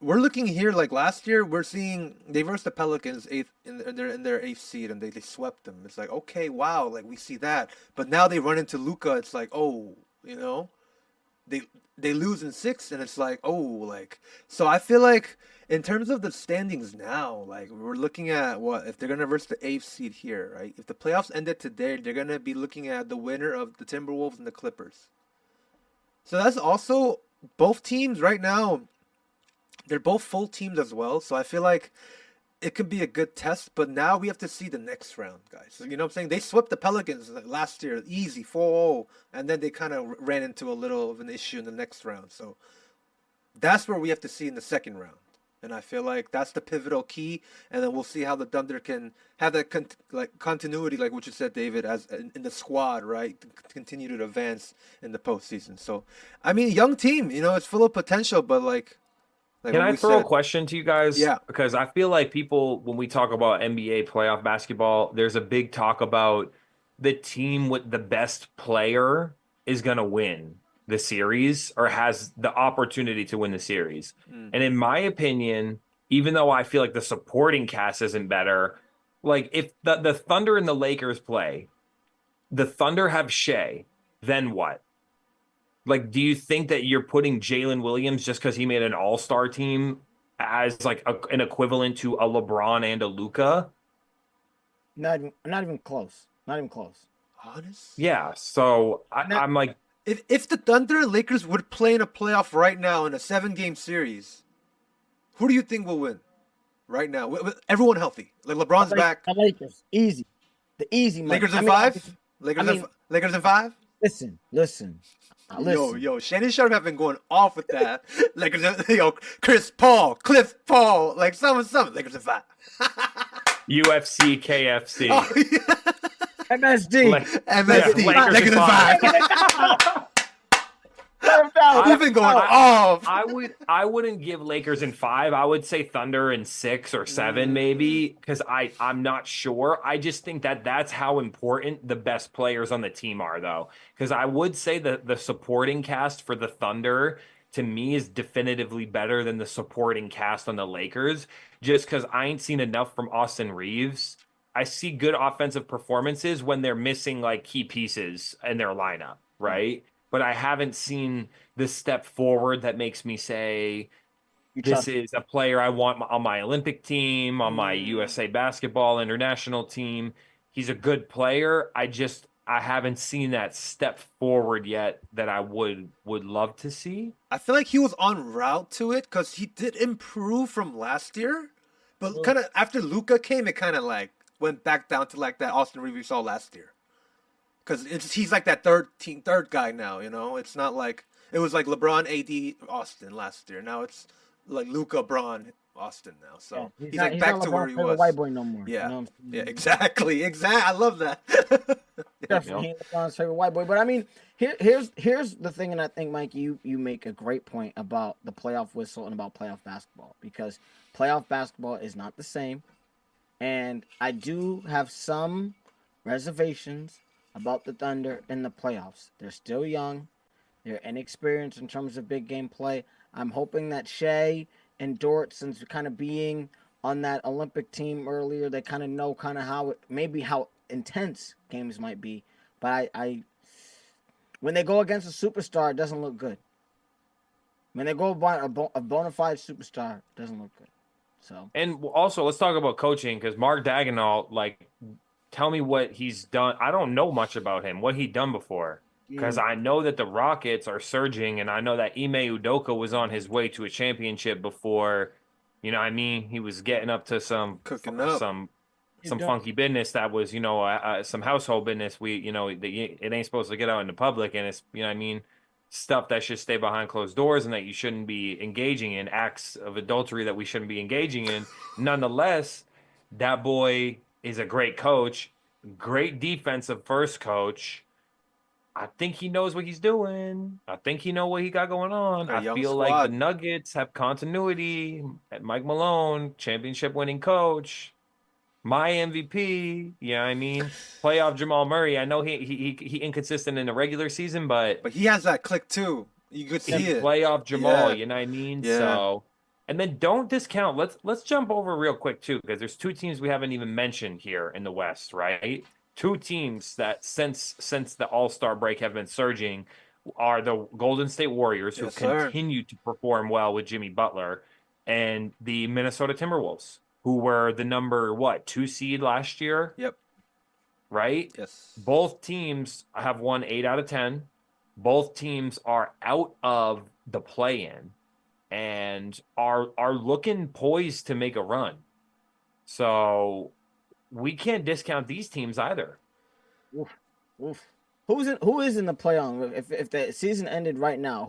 we're looking here like last year, we're seeing they versed the Pelicans in their eighth seed and they swept them. It's like, okay, wow, like we see that. But now they run into Luka, it's like, oh, they lose in six and it's like, oh, like, so I feel like in terms of the standings now, like we're looking at what if they're gonna verse the eighth seed here, right? If the playoffs ended today, they're gonna be looking at the winner of the Timberwolves and the Clippers. So that's also both teams right now. They're both full teams as well. So I feel like it could be a good test, but now we have to see the next round, guys. So, you know what I'm saying? They swept the Pelicans last year, easy, 4-0, and then they kind of ran into a little of an issue in the next round. So that's where we have to see in the second round. And I feel like that's the pivotal key, and then we'll see how the Thunder can have that continuity, like what you said, David, as in the squad, right? To continue to advance in the postseason. So, I mean, young team, it's full of potential, but can I throw a question to you guys? Yeah. Because I feel like people, when we talk about NBA playoff basketball, there's a big talk about the team with the best player is going to win the series or has the opportunity to win the series. And in my opinion, even though I feel like the supporting cast isn't better, like if the Thunder and the Lakers play, the Thunder have Shea, then what? Like, do you think that you're putting Jalen Williams just because he made an all-star team as like an equivalent to a LeBron and a Luka? Not even close. Not even close. Honest? Yeah. So I'm like, if the Thunder and Lakers would play in a playoff right now in a 7-game series, who do you think will win right now? With everyone healthy, like LeBron's back. The Lakers, easy, the easy. Lakers in 5. Lakers in 5. Listen. Yo, Shannon Sharp have been going off with that. Lakers, Chris Paul, Cliff Paul, like something. Lakers in 5. UFC, KFC. Oh, yeah. MSD. MSD. Yeah, Lakers in 5. I've been going off. I wouldn't give Lakers in 5. I would say Thunder in 6 or 7 maybe, because I'm not sure. I just think that's how important the best players on the team are, though. Because I would say that the supporting cast for the Thunder to me is definitively better than the supporting cast on the Lakers, just because I ain't seen enough from Austin Reeves. I see good offensive performances when they're missing like key pieces in their lineup, right? But I haven't seen the step forward that makes me say this is a player I want on my Olympic team, on my USA basketball international team. He's a good player. I haven't seen that step forward yet that I would love to see. I feel like he was en route to it because he did improve from last year. But kind of after Luka came, it kind of like went back down to like that Austin Reeves we saw last year. Because he's like that third guy now, It's not like it was like LeBron, AD, Austin last year. Now it's like Luka, Braun, Austin now. So he's back to where he was. White boy no more. Yeah, yeah, exactly. I love that. Definitely LeBron's favorite white boy. But I mean, here's the thing, and I think Mike, you make a great point about the playoff whistle and about playoff basketball, because playoff basketball is not the same, and I do have some reservations about the Thunder in the playoffs. They're still young. They're inexperienced in terms of big game play. I'm hoping that Shea and Dort, since kind of being on that Olympic team earlier, they kind of know kind of how intense games might be. But I when they go against a superstar, it doesn't look good. When they go by a bona fide superstar, it doesn't look good. So, and also let's talk about coaching, because Mark Daigneault, like, tell me what he's done. I don't know much about him, what he done before, because I know that the Rockets are surging, and I know that Ime Udoka was on his way to a championship before. You know what I mean? He was getting up to some funky business that was, some household business. It ain't supposed to get out in the public, and it's, you know what I mean, stuff that should stay behind closed doors and that you shouldn't be engaging in, acts of adultery that we shouldn't be engaging in. Nonetheless, that boy is a great coach, great defensive first coach. I think he knows what he's doing. I think he know what he got going on. A I young feel like the squad. Nuggets have continuity. At Mike Malone, championship winning coach, my MVP. Yeah, I mean, playoff Jamal Murray. I know he inconsistent in the regular season, but But he has that click too. You could see it. playoff Jamal. Yeah. You know what I mean? Yeah. So, and then don't discount. Let's jump over real quick too, because there's two teams we haven't even mentioned here in the West, right? Two teams that since the All-Star break have been surging are the Golden State Warriors, who Yes, sir. continue to perform well with Jimmy Butler, and the Minnesota Timberwolves, who were the number what 2 seed last year, Yep. right? Yes. Both teams have won 8 out of 10. Both teams are out of the play-in and are looking poised to make a run. So we can't discount these teams either. Oof, oof. Who is in the play on? If the season ended right now,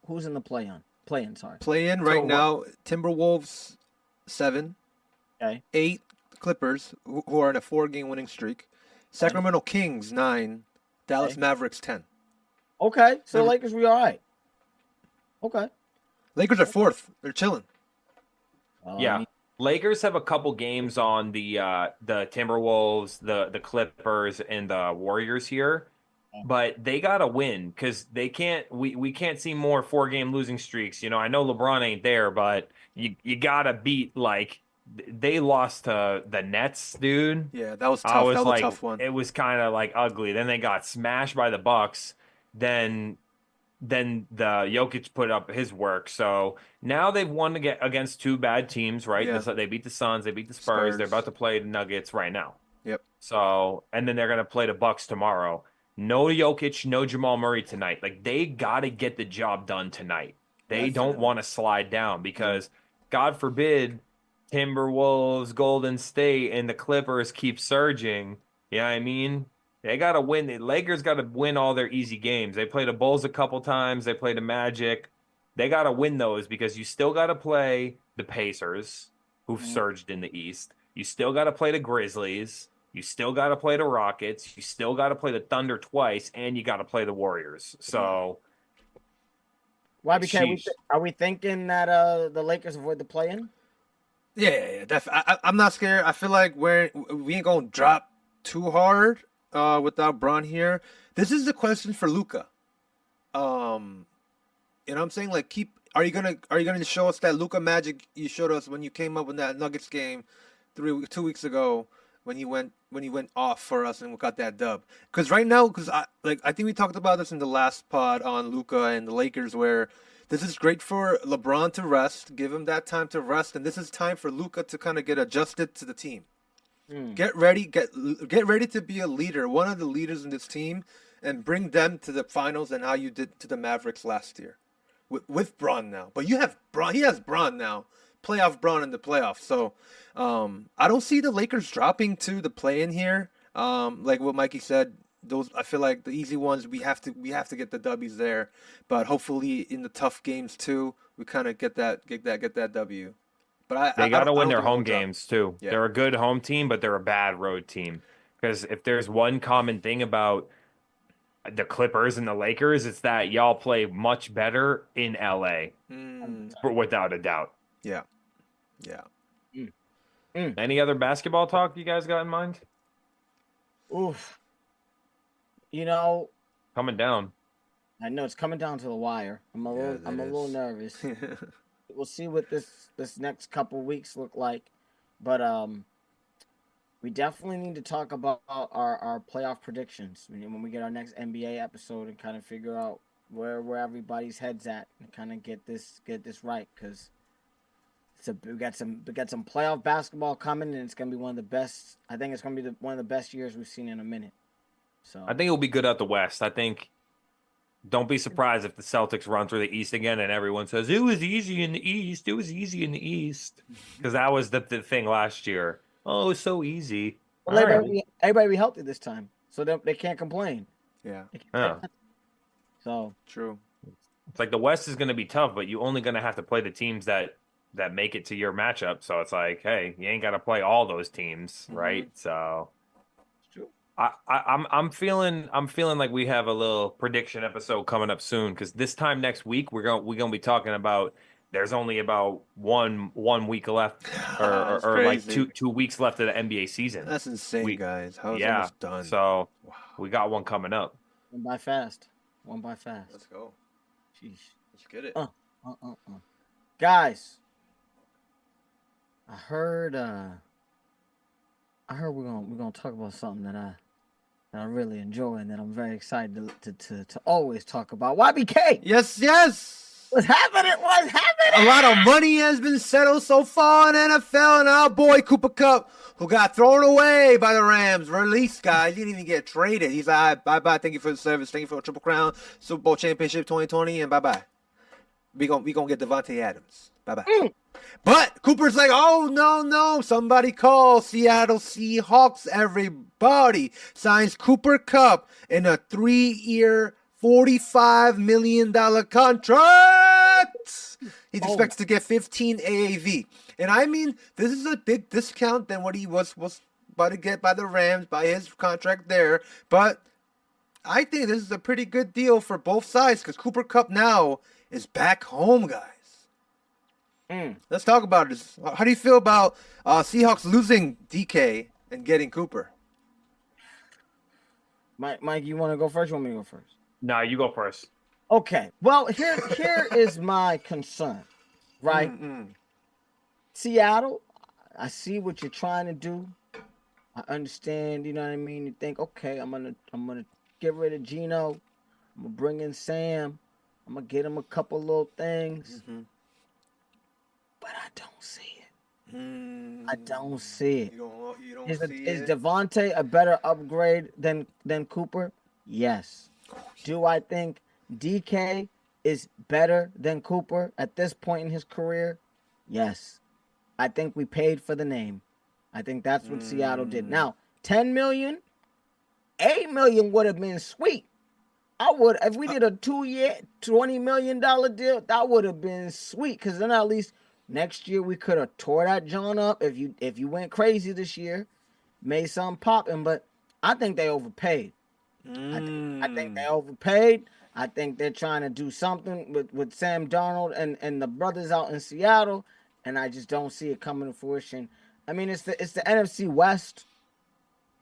who's in the play on? Play in, sorry. Play in right So now. Timberwolves 7, Okay. 8 Clippers who are in a 4-game winning streak. Sacramento Kings 9, Dallas Okay. Mavericks 10. Okay, so Remember- Lakers we all right. Okay. Lakers are 4th. They're chilling. Yeah. Lakers have a couple games on the Timberwolves, the Clippers, and the Warriors here, but they gotta win because they can't. We can't see more 4-game losing streaks. You know, I know LeBron ain't there, but you gotta beat like they lost to the Nets, dude. Yeah, that was I tough. was That was like, a tough one. it was kind of like ugly. Then they got smashed by the Bucks. Then the Jokic put up his work. So now they've won against two bad teams, right? Yeah. They beat the Suns, they beat the Spurs. They're about to play the Nuggets right now. Yep. So, and then they're going to play the Bucks tomorrow. No Jokic, no Jamal Murray tonight. Like, they got to get the job done tonight. They don't Definitely. want to slide down because, God forbid, Timberwolves, Golden State, and the Clippers keep surging. You know what I mean? They got to win. The Lakers got to win all their easy games. They played the Bulls a couple times. They played the Magic. They got to win those because you still got to play the Pacers, who've surged in the East. You still got to play the Grizzlies. You still got to play the Rockets. You still got to play the Thunder twice, and you got to play the Warriors. So, Why? Because Sheesh. are we thinking that the Lakers avoid the play-in? Yeah. I'm not scared. I feel like we ain't gonna drop too hard without Braun here. This is the question for Luca. You know what I'm saying? Like, are you gonna show us that Luca magic you showed us when you came up with that Nuggets game 2 weeks ago when he went off for us and we got that dub? Because right now, I think we talked about this in the last pod on Luca and the Lakers, where this is great for LeBron to rest, give him that time to rest, and this is time for Luca to kind of get adjusted to the team. Get ready to be a leader, one of the leaders in this team, and bring them to the finals and how you did to the Mavericks last year with Braun now. But you have Braun, he has Braun now, playoff Braun in the playoffs. So I don't see the Lakers dropping to the play-in here. Like what Mikey said, those I feel like the easy ones we have to get the W's there, but hopefully in the tough games too, we kind of get that W. But they got to I win don't their think we'll home drop. games, too. Yeah. They're a good home team, but they're a bad road team. Because if there's one common thing about the Clippers and the Lakers, it's that y'all play much better in LA, without a doubt. Yeah. Any other basketball talk you guys got in mind? Oof. You know, Coming down. I know it's coming down to the wire. I'm a little nervous. We'll see what this next couple weeks look like, but we definitely need to talk about our playoff predictions when we get our next NBA episode and kind of figure out where everybody's heads at and kind of get this right, because we got some playoff basketball coming, and it's gonna be one of the best. I think it's gonna be one of the best years we've seen in a minute. So I think it'll be good out the West. I think don't be surprised if the Celtics run through the East again and everyone says, it was easy in the East. It was easy in the East. Because that was the thing last year. Oh, it was so easy. well, All right. everybody be healthy this time, so they can't complain. Yeah. Yeah. So True. It's like the West is going to be tough, but you only going to have to play the teams that make it to your matchup. So it's like, hey, you ain't got to play all those teams, right? So it's true. I'm feeling like we have a little prediction episode coming up soon because this time next week we're gonna be talking about there's only about one week left That's or like crazy. 2 weeks left of the NBA season. That's insane, guys. How is it Yeah, almost done? so Wow. we got one coming up. One by fast. One by fast. Let's go. Sheesh. Let's get it. Guys, I heard we're gonna talk about something that I really enjoy and that I'm very excited to always talk about. YBK, Yes, yes. what's happening? What's happening? A lot of money has been settled so far in NFL, and our boy Cooper Kupp, who got thrown away by the Rams, released, guys. He didn't even get traded. He's like, bye-bye, thank you for the service, thank you for a Triple Crown, Super Bowl championship 2020, and bye-bye. We gonna get Devontae Adams. Bye-bye. But Cooper's like, oh, no, somebody call Seattle Seahawks, everybody. Signs Cooper Kupp in a 3-year, $45 million contract. He expects to get 15 AAV. And I mean, this is a big discount than what he was about to get by the Rams, by his contract there. But I think this is a pretty good deal for both sides because Cooper Kupp now is back home, guys. Let's talk about this. How do you feel about Seahawks losing DK and getting Cooper? Mike, you want to go first? You want me to go first? No, you go first. Okay. Well, here is my concern, right? Seattle, I see what you're trying to do. I understand, you know what I mean? You think, okay, I'm gonna get rid of Geno. I'm gonna bring in Sam. I'm gonna get him a couple little things. But I don't see it. I don't see it. You don't Is see is it? Devontae a better upgrade than Cooper? Yes. Do I think DK is better than Cooper at this point in his career? Yes. I think we paid for the name. I think that's what Seattle did. Now, 10 million, 8 million would have been sweet. If we did a 2-year, $20 million deal, that would have been sweet. Because then at least next year we could have tore that John up if you went crazy this year, made something popping. But I think they overpaid. I think they overpaid. I think they're trying to do something with Sam Darnold and the brothers out in Seattle, and I just don't see it coming to fruition. I mean, it's the NFC West,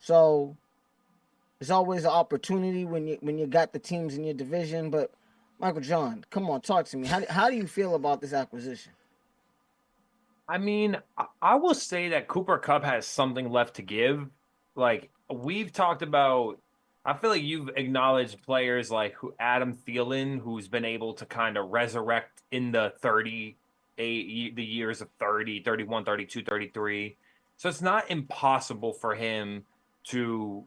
so it's always an opportunity when you got the teams in your division. But Michael John, come on, talk to me. How do you feel about this acquisition? I mean, I will say that Cooper Kupp has something left to give. Like we've talked about, I feel like you've acknowledged players like Adam Thielen, who's been able to kind of resurrect in the the years of 30, 31, 32, 33. So it's not impossible for him to,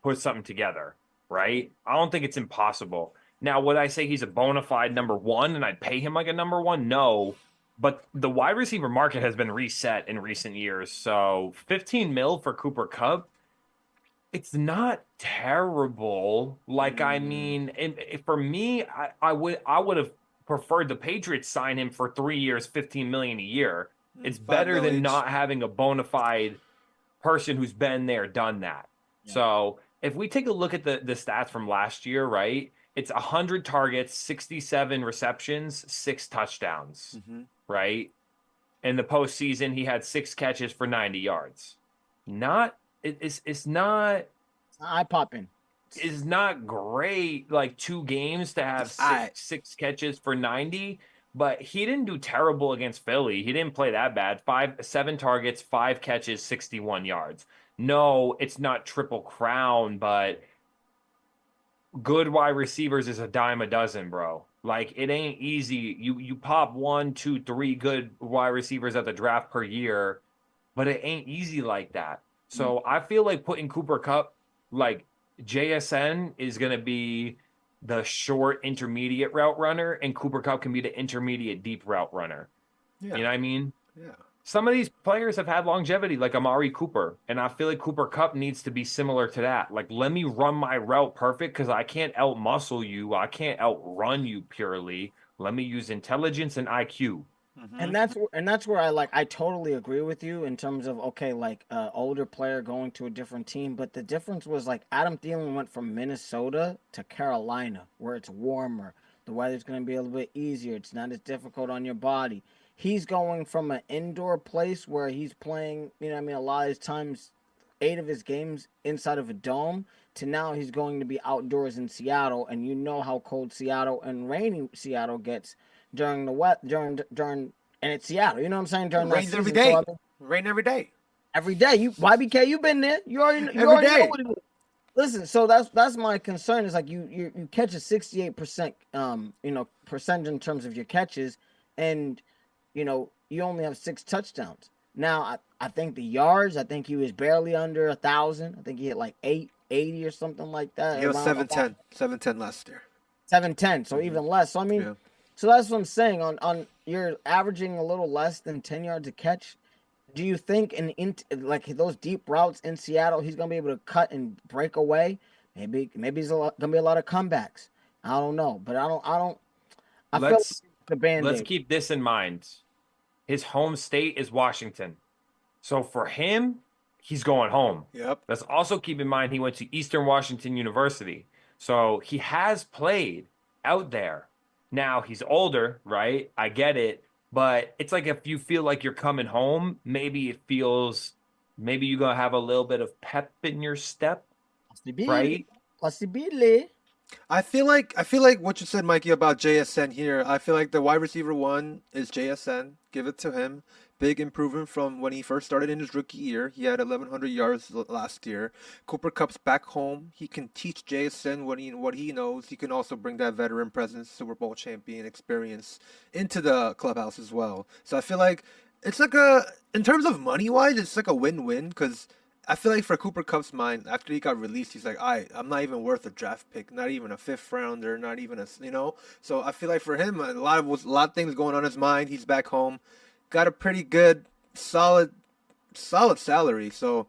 put something together, right? I don't think it's impossible. Now, would I say he's a bona fide number one and I'd pay him like a number one? No. But the wide receiver market has been reset in recent years. So 15 mil for Cooper Kupp, it's not terrible. Like, I mean, for me, I would have preferred the Patriots sign him for 3 years, 15 million a year. It's better than not having a bona fide person who's been there, done that. Yeah. So if we take a look at the stats from last year, right? It's 100 targets, 67 receptions, 6 touchdowns, right? In the postseason, he had 6 catches for 90 yards. It's not eye-popping. It's not great, like 2 games to have six catches for 90, but he didn't do terrible against Philly. He didn't play that bad. 7 targets, 5 catches, 61 yards. No, it's not triple crown, but good wide receivers is a dime a dozen, bro. Like, it ain't easy. You pop 1, 2, 3 good wide receivers at the draft per year, but it ain't easy like that. So I feel like putting Cooper Kupp, like JSN is going to be the short intermediate route runner, and Cooper Kupp can be the intermediate deep route runner. Yeah. You know what I mean? Yeah. Some of these players have had longevity, like Amari Cooper, and I feel like Cooper Kupp needs to be similar to that. Like, let me run my route perfect because I can't out-muscle you. I can't outrun you purely. Let me use intelligence and IQ. And that's where I totally agree with you in terms of okay, like older player going to a different team, but the difference was like Adam Thielen went from Minnesota to Carolina where it's warmer, the weather's going to be a little bit easier, it's not as difficult on your body. He's going from an indoor place where he's playing, you know what I mean, a lot of his times 8 of his games inside of a dome to now he's going to be outdoors in Seattle, and you know how cold Seattle and rainy Seattle gets during the wet during and it's Seattle. You know what I'm saying? During It that rains season. every day. So, I mean, Rain every day. every day. You YBK, you've been there. You already Every know day. what it is. Listen, so that's my concern is like you catch a 68% percentage in terms of your catches, and you only have 6 touchdowns. Now I think the yards, I think he was barely under 1,000. I think he hit like 880 or something like that. He was 710. 710 last year. 710, so even less. So I mean, so that's what I'm saying. On you're averaging a little less than 10 yards a catch. Do you think like those deep routes in Seattle, he's gonna be able to cut and break away? Maybe he's gonna be a lot of comebacks. I don't know, but I feel like the Band-Aid. Let's keep this in mind. His home state is Washington, so for him, he's going home. Yep. Let's also keep in mind he went to Eastern Washington University, so he has played out there. Now he's older, right? I get it. But it's like if you feel like you're coming home, maybe you're going to have a little bit of pep in your step, right? Possibly. I feel like what you said, Mikey, about JSN here. I feel like the wide receiver 1 is JSN. Give it to him. Big improvement from when he first started in his rookie year. He had 1,100 yards last year. Cooper Kupp's back home. He can teach JSN what he knows. He can also bring that veteran presence, Super Bowl champion experience into the clubhouse as well. So I feel like it's like in terms of money-wise, it's like a win-win because I feel like for Cooper Kupp's mind, after he got released, he's like, I'm not even worth a draft pick, not even a 5th rounder, not even So I feel like for him, a lot of things going on in his mind. He's back home. Got a pretty good, solid salary. So,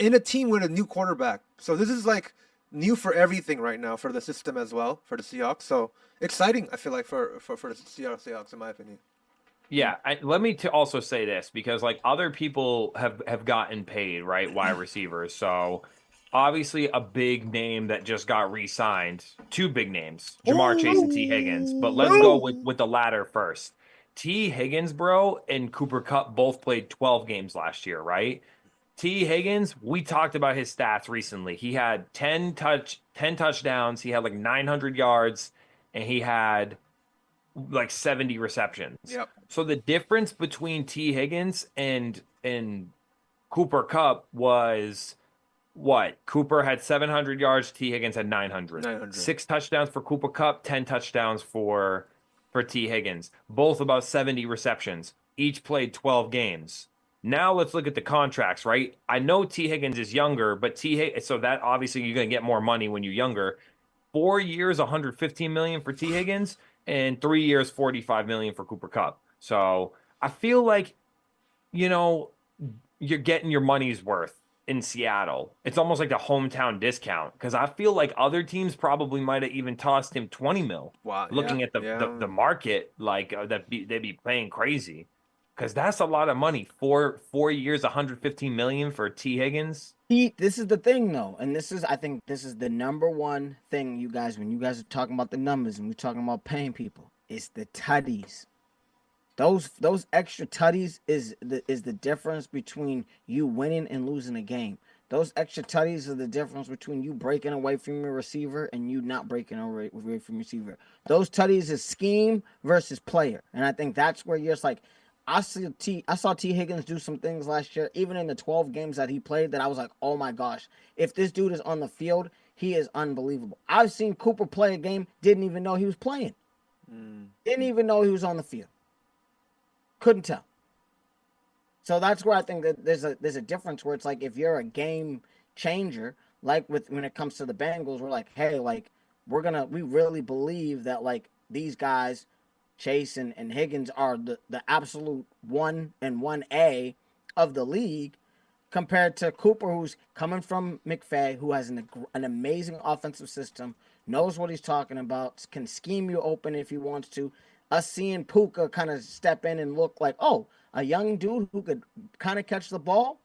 in a team with a new quarterback. So this is like new for everything right now for the system as well for the Seahawks. So exciting, I feel like for the Seahawks, in my opinion. Yeah, let me also say this because like other people have gotten paid, right? Wide receivers. So obviously a big name that just got re-signed. 2 big names, Jamar Chase and T. Higgins. But let's go with the latter first. T. Higgins, bro, and Cooper Kupp both played 12 games last year, right? T. Higgins, we talked about his stats recently. He had 10 touchdowns. He had like 900 yards, and he had like 70 receptions. Yep. So the difference between T. Higgins and Cooper Kupp was what? Cooper had 700 yards. T. Higgins had 900. 6 touchdowns for Cooper Kupp, 10 touchdowns for T. Higgins, both about 70 receptions, each played 12 games. Now let's look at the contracts, right? I know T. Higgins is younger, but so that obviously you're going to get more money when you're younger. 4 years, $115 million for T. Higgins, and 3 years, $45 million for Cooper Kupp. So I feel like, you're getting your money's worth in Seattle. It's almost like a hometown discount because I feel like other teams probably might have even tossed him 20 mil. Wow, looking at the market, like they'd be playing crazy because that's a lot of money. 4 years, $115 million for T. Higgins. This is the thing though, and I think this is the number one thing, you guys, when you guys are talking about the numbers and we're talking about paying people, it's the tutties. Those extra tutties is the difference between you winning and losing a game. Those extra tutties are the difference between you breaking away from your receiver and you not breaking away from your receiver. Those tutties is scheme versus player, and I think that's where you're just like, I saw T. Higgins do some things last year, even in the 12 games that he played, that I was like, oh my gosh, if this dude is on the field, he is unbelievable. I've seen Cooper play a game, didn't even know he was playing. Didn't even know he was on the field. Couldn't tell. So that's where I think that there's a difference where it's like if you're a game changer, like when it comes to the Bengals, we're like, hey, like we really believe that like these guys, Chase and Higgins, are the absolute 1 and 1A of the league, compared to Cooper, who's coming from McVay, who has an amazing offensive system, knows what he's talking about, can scheme you open if he wants to. us seeing Puka kind of step in and look like, oh, a young dude who could kind of catch the ball.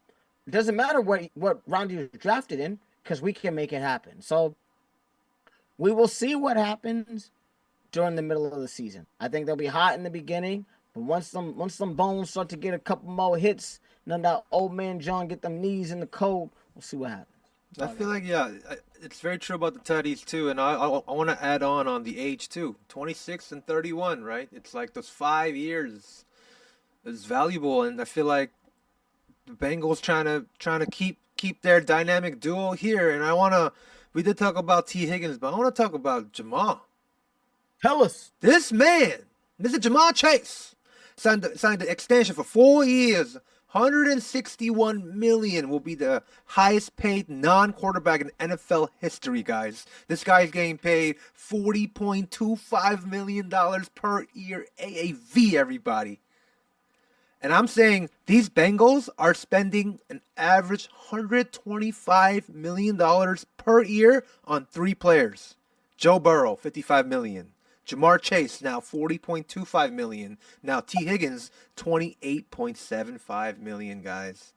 It doesn't matter what round he was drafted in because we can make it happen. So we will see what happens during the middle of the season. I think they'll be hot in the beginning, but once them bones start to get a couple more hits, then that old man John get them knees in the cold, we'll see what happens. I feel like, it's very true about the Teddies, too. And I want to add on the age, too. 26 and 31, right? It's like those 5 years is valuable. And I feel like the Bengals trying to keep their dynamic duo here. And we did talk about T. Higgins, but I want to talk about Jamal. Tell us. This man, Mr. Jamal Chase, signed the extension for 4 years. 161 million will be the highest paid non-quarterback in NFL history, guys. This guy's getting paid $40.25 million per year AAV, everybody. And I'm saying these Bengals are spending an average $125 million per year on 3 players. Joe Burrow, $55 million. Jamar Chase, now $40.25 million. Now T. Higgins, $28.75 million, guys.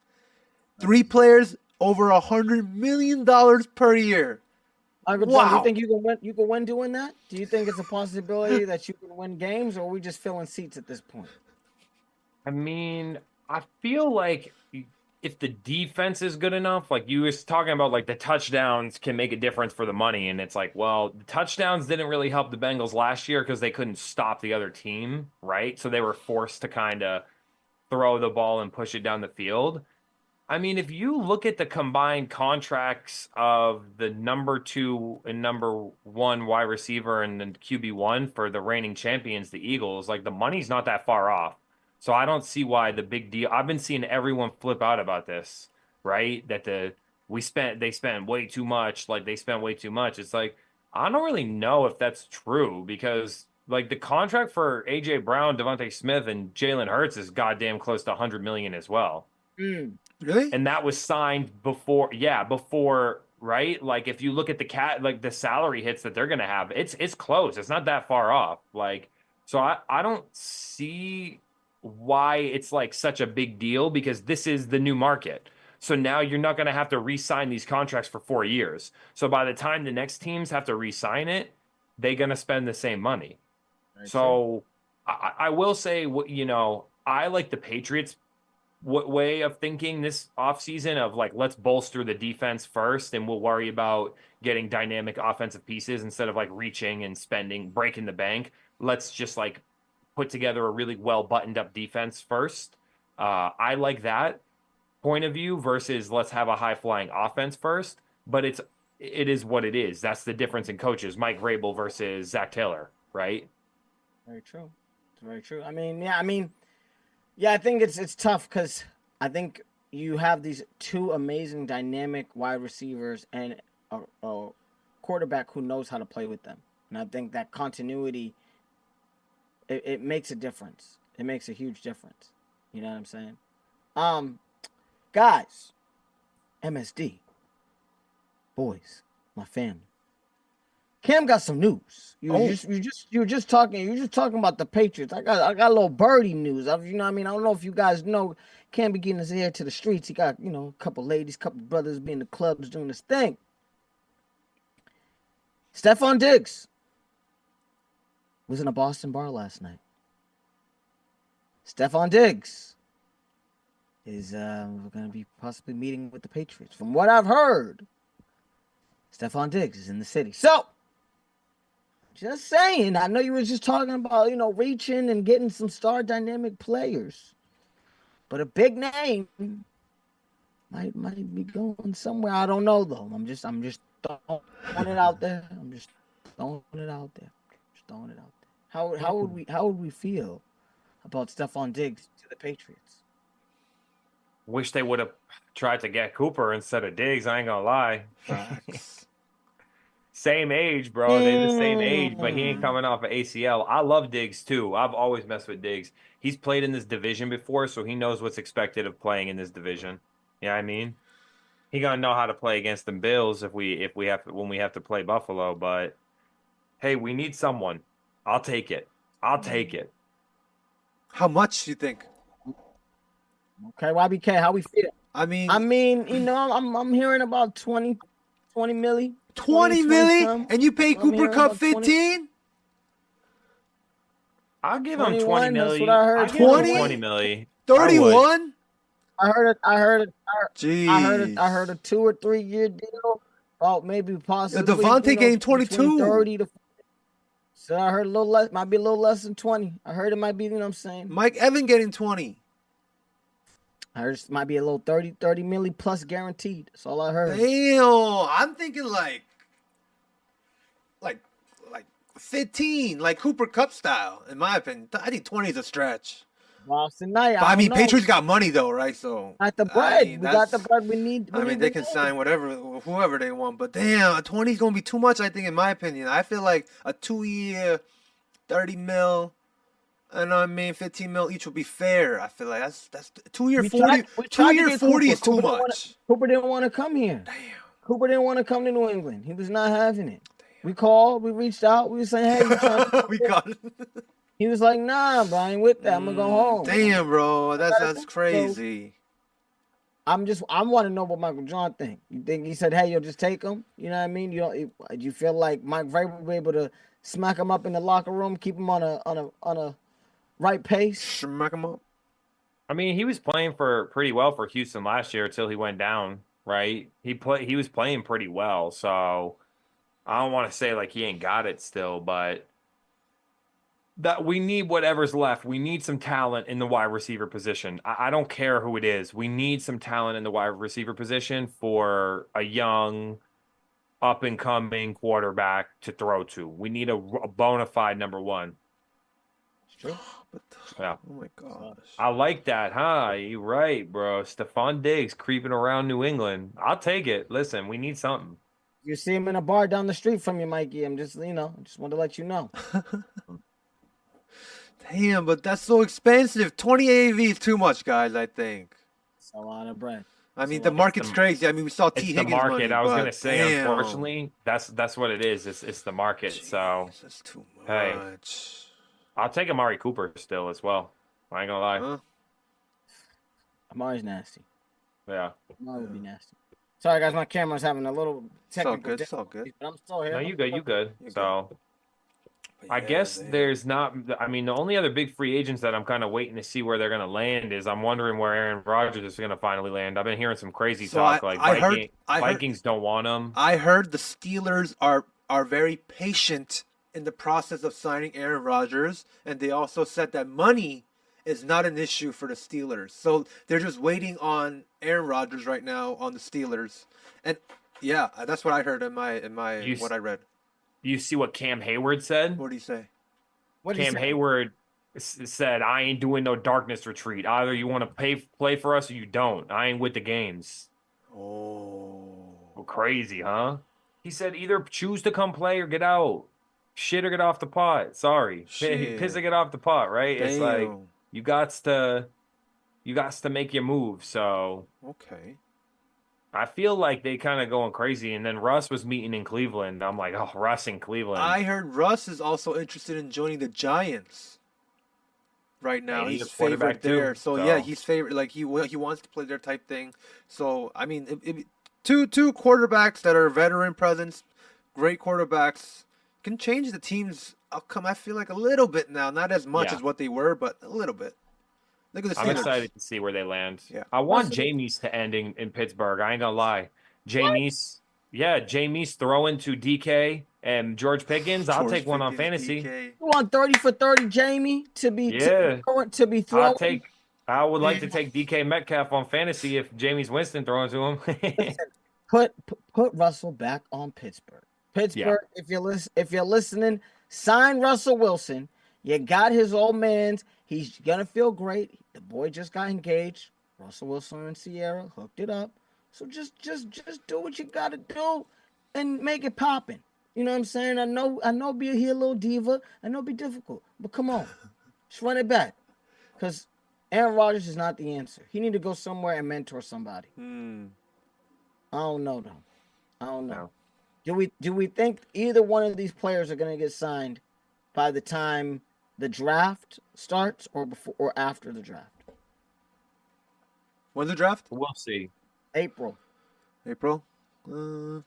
3 players, over $100 million per year. Uncle Wow. John, do you think you can win doing that? Do you think it's a possibility that you can win games, or are we just filling seats at this point? I mean, I feel like if the defense is good enough, like you was talking about, like the touchdowns can make a difference for the money. And it's like, well, the touchdowns didn't really help the Bengals last year because they couldn't stop the other team, right? So they were forced to kind of throw the ball and push it down the field. I mean, if you look at the combined contracts of the number 2 and number 1 wide receiver and the QB1 for the reigning champions, the Eagles, like the money's not that far off. So I don't see why the big deal. I've been seeing everyone flip out about this, right? That they spent way too much, like they spent way too much. It's like I don't really know if that's true because like the contract for AJ Brown, Devontae Smith, and Jalen Hurts is goddamn close to 100 million as well. Really? And that was signed before, right? Like if you look at the salary hits that they're gonna have, it's close. It's not that far off. Like so I don't see why it's like such a big deal because this is the new market. So now you're not going to have to re-sign these contracts for 4 years. So by the time the next teams have to re-sign it, they're going to spend the same money. Right, so I will say, I like the Patriots way of thinking this offseason of like, let's bolster the defense first and we'll worry about getting dynamic offensive pieces instead of like reaching and spending, breaking the bank. Let's just like put together a really well buttoned up defense first. I like that point of view versus let's have a high flying offense first, but it is what it is. That's the difference in coaches, Mike Vrabel versus Zach Taylor, right? Very true. It's very true. I think it's tough because I think you have these 2 amazing dynamic wide receivers and a quarterback who knows how to play with them. And I think that continuity, it makes a difference. It makes a huge difference. You know what I'm saying? Guys, MSD, boys, my family. Cam got some news. You were just talking about the Patriots. I got a little birdie news. You know what I mean? I don't know if you guys know. Cam be getting his ear to the streets. He got a couple ladies, couple brothers being in the clubs doing this thing. Stephon Diggs was in a Boston bar last night. Stephon Diggs is going to be possibly meeting with the Patriots. From what I've heard, Stephon Diggs is in the city. So, just saying, I know you were just talking about, reaching and getting some star dynamic players. But a big name might be going somewhere. I don't know, though. I'm just throwing it out there. How would we feel about Stephon Diggs to the Patriots? Wish they would have tried to get Cooper instead of Diggs. I ain't gonna lie. Same age, bro. They're the same age, but he ain't coming off of ACL. I love Diggs too. I've always messed with Diggs. He's played in this division before, so he knows what's expected of playing in this division. You know what I mean? He gonna know how to play against the Bills when we have to play Buffalo. But hey, we need someone. I'll take it. I'll take it. How much do you think? Okay, YBK, how we feel? I mean, I'm hearing about 20 milli. 20 milli, some. and you pay That's what I'm Cooper hearing, Cup about 20. 15? I'll give him 20 21, that's what milli. I heard. I'll give him 20? 20 milli. 31? I heard Jeez. a 2 or 3 year deal. Oh, maybe possibly. Devontae getting between 22. 30 to. So I heard a little less, might be a little less than 20. I heard it might be, I'm saying. Mike Evan getting 20. I heard it might be a little 30 milli plus guaranteed. That's all I heard. Damn, I'm thinking like 15, like Cooper Cup style, in my opinion. I think 20 is a stretch. Boston Knight. But I mean, Patriots got money though, right? So got the bread. We got the bread. We need. They can sign whoever they want. But damn, a 20 is gonna be too much. I think, in my opinion, I feel like a 2-year, 30 mil, and 15 mil each would be fair. I feel like that's 2-year 40. 2-year 40 is too much. Cooper didn't want to come here. Damn. Cooper didn't want to come to New England. He was not having it. We called. We reached out. We were saying, "Hey, you trying to we got it." He was like, "Nah, bro, I ain't with that. I'm gonna go home." Damn, bro, that's crazy. I want to know what Michael John think. You think he said, "Hey, you'll just take him"? You know what I mean? Do you feel like Mike Vrabel will be able to smack him up in the locker room, keep him on a right pace? Smack him up. I mean, he was playing pretty well for Houston last year until he went down, right? He was playing pretty well, so I don't want to say like he ain't got it still, but that we need whatever's left. We need some talent in the wide receiver position. I don't care who it is. We need some talent in the wide receiver position for a young, up-and-coming quarterback to throw to. We need a bona fide number one. It's true. Yeah. Oh my gosh. I like that, huh? You're right, bro. Stephon Diggs creeping around New England. I'll take it. Listen, we need something. You see him in a bar down the street from you, Mikey. I'm just, just want to let you know. Damn, but that's so expensive. 20 AAV is too much, guys, I think. It's a lot of bread. I mean, the market's crazy. I mean, we saw T. Higgins the market. money, I was but gonna say, damn. unfortunately, that's what it is. It's the market. Jeez, so that's too much. Hey. I'll take Amari Cooper still as well. I ain't gonna lie. Huh? Amari's nasty. Yeah. Amari would be nasty. Sorry, guys, my camera's having a little technical It's all good. But I'm still here. No, you good. You good. You're So But I yeah, guess man. there's not. I mean, the only other big free agents that I'm kind of waiting to see where they're gonna land is I'm wondering where Aaron Rodgers is gonna finally land. I've been hearing some crazy So talk I heard Vikings don't want him. I heard the Steelers are very patient in the process of signing Aaron Rodgers, and they also said that money is not an issue for the Steelers. So they're just waiting on Aaron Rodgers right now on the Steelers. And yeah, that's what I heard in my what I read. You see what Cam Hayward said? What do you say? Cam Hayward said, "I ain't doing no darkness retreat. Either you want to play for us or you don't. I ain't with the games." Oh, Well, crazy, huh? He said, "Either choose to come play or get out. Shit or get off the pot. Sorry, Shit. piss or get off the pot." Right? damn. It's like you got to make your move. So Okay. I feel like they kind of going crazy. And then Russ was meeting in Cleveland. I'm like, oh, Russ in Cleveland. I heard Russ is also interested in joining the Giants right now. Hey, He's he's a quarterback favorite there. too, So so. yeah, he's favorite. Like he wants to play their type thing. So I mean, two quarterbacks that are veteran presence, great quarterbacks, can change the team's outcome. I feel like a little bit now, not as much Yeah. as what they were, but a little bit. Look at the I'm Steelers. excited to see where they land. Yeah. I want Jameis to end in Pittsburgh. I ain't gonna lie. Jameis throwing to DK and George Pickens. I'll George take one on Pickens, fantasy. DK. You want 30 for 30, Jamie, to be Yeah. to be thrown? I would like to take DK Metcalf on fantasy if Jameis Winston throwing to him. Put Russell back on Pittsburgh. Pittsburgh, if you're listening, sign Russell Wilson. You got his old man's. He's gonna feel great. The boy just got engaged. Russell Wilson and Sierra hooked it up. So just do what you gotta do and make it popping. You know what I'm saying? I know be a little diva. I know be difficult. But come on. Just run it back. Because Aaron Rodgers is not the answer. He need to go somewhere and mentor somebody. I don't know though. I don't know. No. Do we think either one of these players are gonna get signed by the time the draft starts or before or after the draft? When's the draft? We'll see. April. April? Yeah,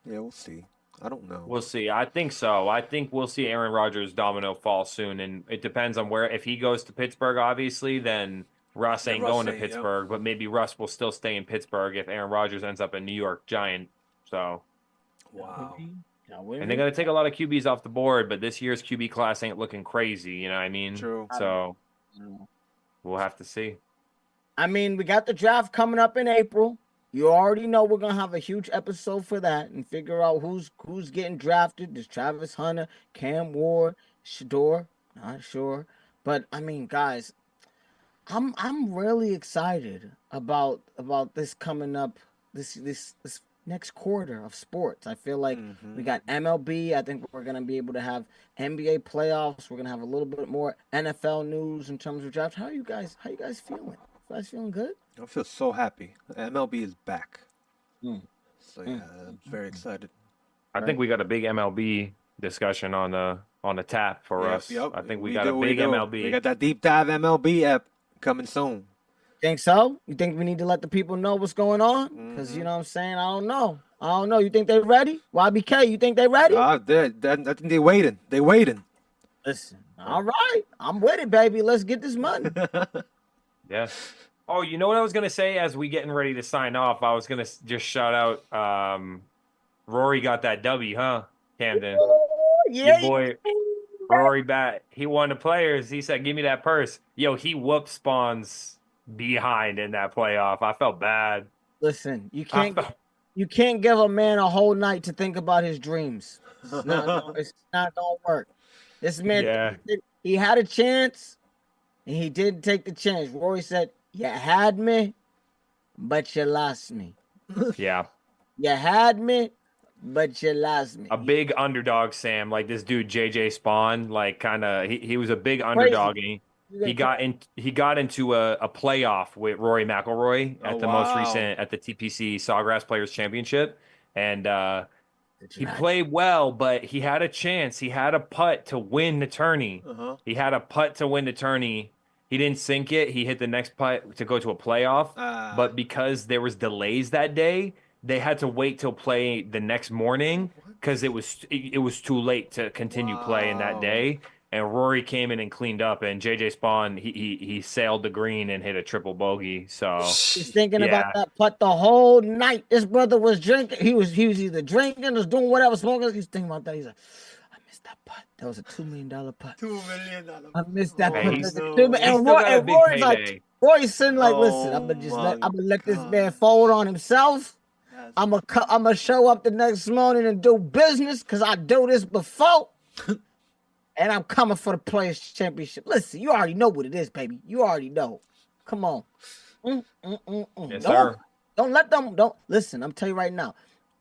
we'll see. I don't know. We'll see. I think so. I think we'll see Aaron Rodgers' domino fall soon, and it depends on where. If he goes to Pittsburgh, obviously, then Russ ain't going to Pittsburgh, but maybe Russ will still stay in Pittsburgh if Aaron Rodgers ends up a New York Giant. So, Wow. and they're gonna take a lot of QBs off the board, but this year's QB class ain't looking crazy. You know what I mean? True. So, we'll have to see. I mean, we got the draft coming up in April. You already know we're gonna have a huge episode for that and figure out who's getting drafted. There's Travis Hunter, Cam Ward, Shador, not sure. But I mean, guys, I'm really excited about this coming up this next quarter of sports. I feel like we got MLB. I think we're gonna be able to have NBA playoffs. We're gonna have a little bit more NFL news in terms of draft. How you guys feeling? You guys feeling good? I feel so happy. MLB is back. So yeah, I'm very excited. I think we got a big MLB discussion on the tap for us. Yep. I think we got a big MLB. We got that deep dive MLB app coming soon. Think so? You think we need to let the people know what's going on? Because you know what I'm saying? I don't know. You think they ready? YBK, you think they ready? I think they're waiting. They're waiting. Listen, all right. I'm with it, baby. Let's get this money. Yeah. Oh, you know what I was gonna say as we getting ready to sign off? I was gonna just shout out. Rory got that W, huh, Camden? Yeah, Your boy Rory bat. He won the players. He said, "Give me that purse." Yo, he whooped Spawn's behind in that playoff. I felt bad. Listen, you can't give a man a whole night to think about his dreams. It's not gonna work. This man, he had a chance, and he didn't take the chance. Rory said, "You had me, but you lost me." Yeah. You had me, but you lost me. A big underdog, Sam. Like this dude, JJ Spawn. Like kind of, he was a big underdog. And he got into a playoff with Rory McIlroy at the most recent at the TPC Sawgrass Players Championship, and he played well, but he had a chance. He had a putt to win the tourney. He had a putt to win the tourney. He didn't sink it. He hit the next putt to go to a playoff, but because there was delays that day, they had to wait till play the next morning because it was too late to continue playing that day. And Rory came in and cleaned up, and JJ Spawn he sailed the green and hit a triple bogey. So he's thinking about that putt the whole night. This brother was drinking. He was either drinking or doing whatever, smoking. He's thinking about that. He's like, I missed that putt. That was a $2 million putt. $2 million. I missed that putt. And Rory's like, Rory's sitting like, listen, I'm gonna let this man fold on himself. I'm gonna show up the next morning and do business because I do this before. And I'm coming for the Players Championship. Listen, you already know what it is, baby. You already know. Come on. Yes, sir. Don't let them. Don't listen. I'm telling you right now.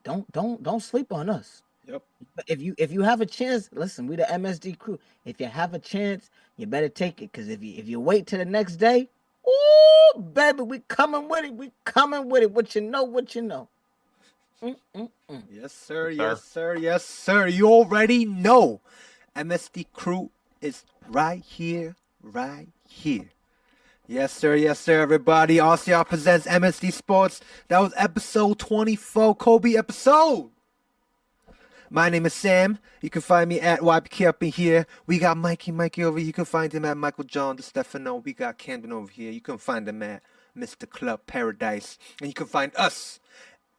Don't sleep on us. Yep. If you have a chance, listen. We the MSD crew. If you have a chance, you better take it. Because if you wait till the next day, ooh, baby, we coming with it. We coming with it. What you know. Yes, sir. Yes, sir. Yes, sir. You already know. MSD crew is right here, right here. Yes, sir. Yes, sir, everybody. RCR Presents MSD Sports. That was episode 24, Kobe episode. My name is Sam. You can find me at YPK up in here. We got Mikey over here. You can find him at Michael John DeStefano. We got Camden over here. You can find him at Mr. Club Paradise. And you can find us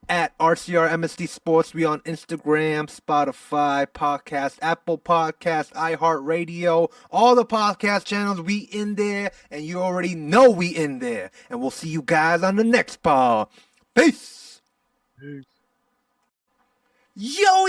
at RCR MSD Sports. We on Instagram, Spotify, Podcast, Apple Podcast, iHeartRadio, all the podcast channels. We in there, and you already know we in there. And we'll see you guys on the next pod. Peace. Yo,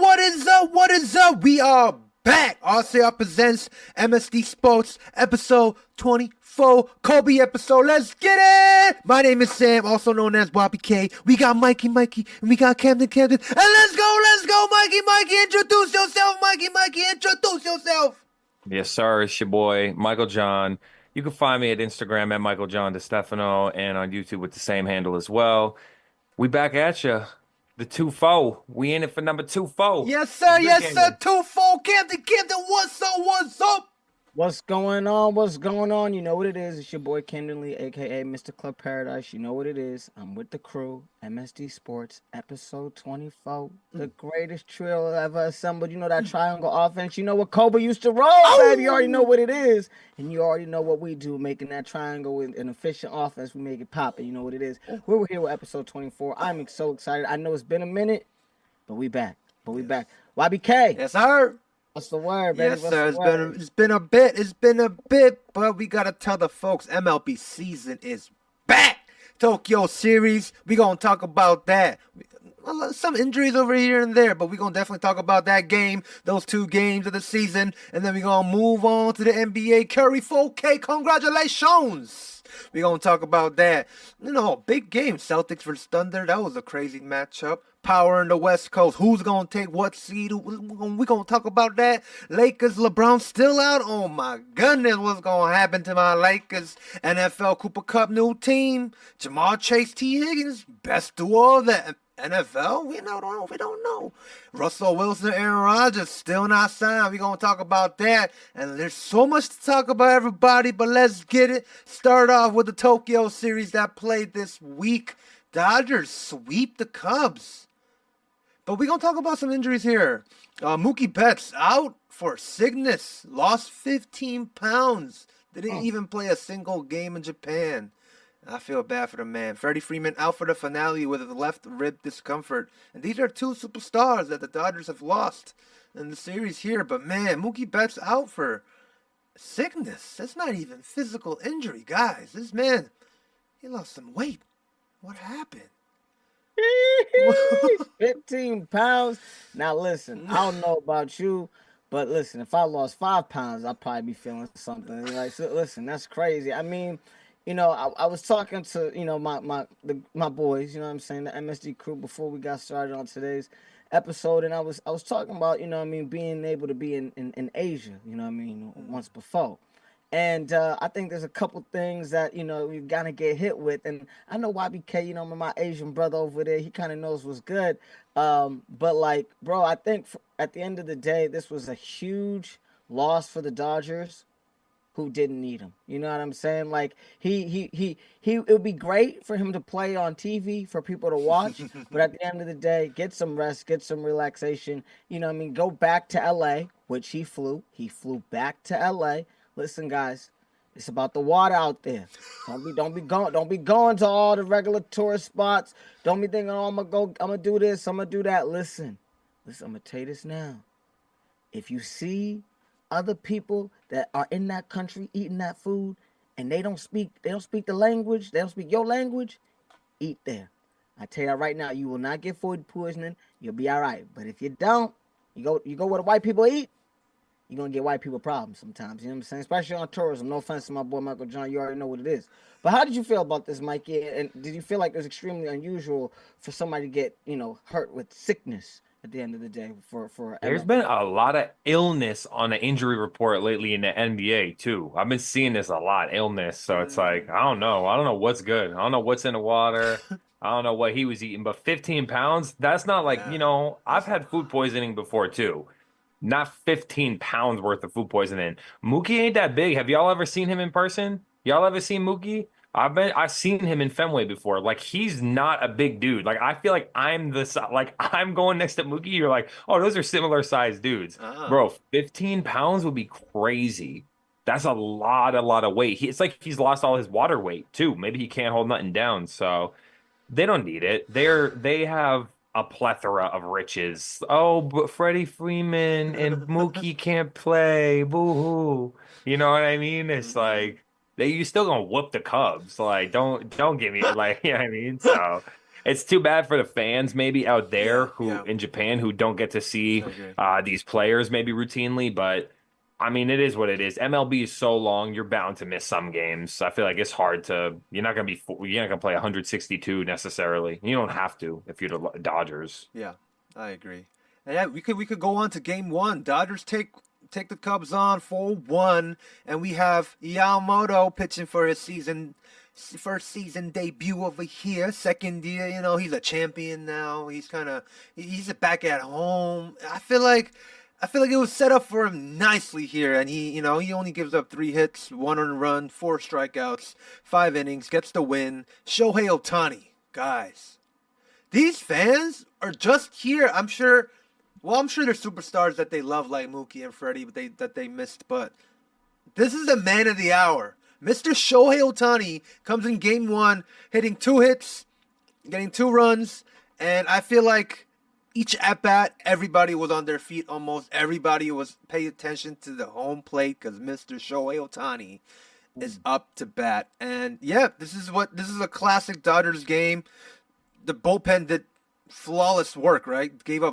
what is up? What is up? We are back. RCR Presents MSD Sports, episode 24, Kobe episode. Let's get it! My name is Sam, also known as Bobby K. We got Mikey, and we got Camden. And let's go, Mikey. Introduce yourself, Mikey. Introduce yourself. Yes, sir. It's your boy, Michael John. You can find me at Instagram at Michael John DeStefano and on YouTube with the same handle as well. We back at you. The 2-4. We in it for number 2-4. Yes, sir. Good Yes, game. sir. 2-4. Camden, what's up? What's up? What's going on? What's going on? You know what it is. It's your boy Camden Lee, aka Mr. Club Paradise. You know what it is. I'm with the crew, MSD Sports, episode 24. The greatest trio ever assembled. You know that triangle offense. You know what Kobe used to roll, baby. You already know what it is. And you already know what we do, making that triangle an efficient offense. We make it pop. And you know what it is. We're here with episode 24. I'm so excited. I know it's been a minute, but we back. Back. YBK. Yes, sir. What's the word, baby? Yes, What's sir. the word? It's been a bit. It's been a bit, but we gotta tell the folks MLB season is back. Tokyo series. We gonna talk about that. Some injuries over here and there, but we gonna definitely talk about that game, those 2 games of the season, and then we gonna move on to the NBA. Curry 4K, congratulations. We gonna talk about that. You know, big game. Celtics versus Thunder. That was a crazy matchup. Power in the West Coast. Who's going to take what seed? We're going to talk about that. Lakers, LeBron still out. Oh, my goodness. What's going to happen to my Lakers? NFL Cooper Cup new team. Jamal Chase, T. Higgins. Best duo of the NFL? We don't know. Russell Wilson, Aaron Rodgers still not signed. We're going to talk about that. And there's so much to talk about, everybody. But let's get it. Start off with the Tokyo series that played this week. Dodgers sweep the Cubs. But we're going to talk about some injuries here. Mookie Betts out for sickness. Lost 15 pounds. Didn't even play a single game in Japan. I feel bad for the man. Freddie Freeman out for the finale with a left rib discomfort. And these are 2 superstars that the Dodgers have lost in the series here. But man, Mookie Betts out for sickness. That's not even physical injury, guys. This man, he lost some weight. What happened? 15 pounds. Now listen, I don't know about you, but listen, if I lost 5 pounds, I'd probably be feeling something. Like, so listen, that's crazy. I mean, you know, I was talking to, you know, my boys, you know what I'm saying, the MSD crew before we got started on today's episode, and I was talking about, you know what I mean, being able to be in Asia, you know what I mean, once before. And I think there's a couple things that, you know, you got to get hit with. And I know YBK, you know, my Asian brother over there, he kind of knows what's good. But, like, bro, I think at the end of the day, this was a huge loss for the Dodgers who didn't need him. You know what I'm saying? Like, it would be great for him to play on TV for people to watch. But at the end of the day, get some rest, get some relaxation. You know what I mean? Go back to L.A., which he flew. He flew back to L.A., Listen, guys, it's about the water out there. Don't be going to all the regular tourist spots. Don't be thinking, oh, I'm gonna do this, I'm gonna do that. Listen, I'm gonna tell you this now. If you see other people that are in that country eating that food and they don't speak the language, they don't speak your language, eat there. I tell you that right now, you will not get food poisoning. You'll be all right. But if you don't, you go where the white people eat. You're going to get white people problems sometimes, you know what I'm saying? Especially on tourism. No offense to my boy Michael John, you already know what it is. But how did you feel about this, Mikey? And did you feel like it was extremely unusual for somebody to get, you know, hurt with sickness at the end of the day? There's been a lot of illness on the injury report lately in the NBA, too. I've been seeing this a lot, illness. So it's like, I don't know what's good. I don't know what's in the water. I don't know what he was eating. But 15 pounds, that's not like, you know, I've had food poisoning before, too. Not 15 pounds worth of food poisoning. Mookie ain't that big. Have y'all ever seen him in person? Y'all ever seen Mookie? I've seen him in Fenway before. Like, he's not a big dude. Like, I feel like I'm going next to Mookie. You're like, oh, those are similar sized dudes. Bro, 15 pounds would be crazy. That's a lot of weight. It's like he's lost all his water weight too. Maybe he can't hold nothing down. So they don't need it. They have a plethora of riches. Oh, but Freddie Freeman and Mookie can't play. Boo-hoo. You know what I mean? It's like you still gonna whoop the Cubs. Like, don't give me like, you know what I mean? So it's too bad for the fans maybe out there in Japan who don't get to see these players maybe routinely, but I mean, it is what it is. MLB is so long, you're bound to miss some games. I feel like it's hard to. You're not gonna play 162 necessarily. You don't have to if you're the Dodgers. Yeah, I agree. And yeah, we could go on to game 1. Dodgers take the Cubs on 4-1, and we have Yamamoto pitching for his season first season debut over here. Second year, he's a champion now. He's back at home. I feel like it was set up for him nicely here, and he only gives up 3 hits, 1 earned run, 4 strikeouts, 5 innings, gets the win. Shohei Ohtani, guys, these fans are just here. I'm sure they're superstars that they love like Mookie and Freddie, but that they missed. But this is the man of the hour. Mr. Shohei Ohtani comes in game 1, hitting 2 hits, getting 2 runs, and I feel like each at-bat, everybody was on their feet almost. Everybody was paying attention to the home plate because Mr. Shohei Ohtani is up to bat. And, yeah, this is a classic Dodgers game. The bullpen did flawless work, right? Gave up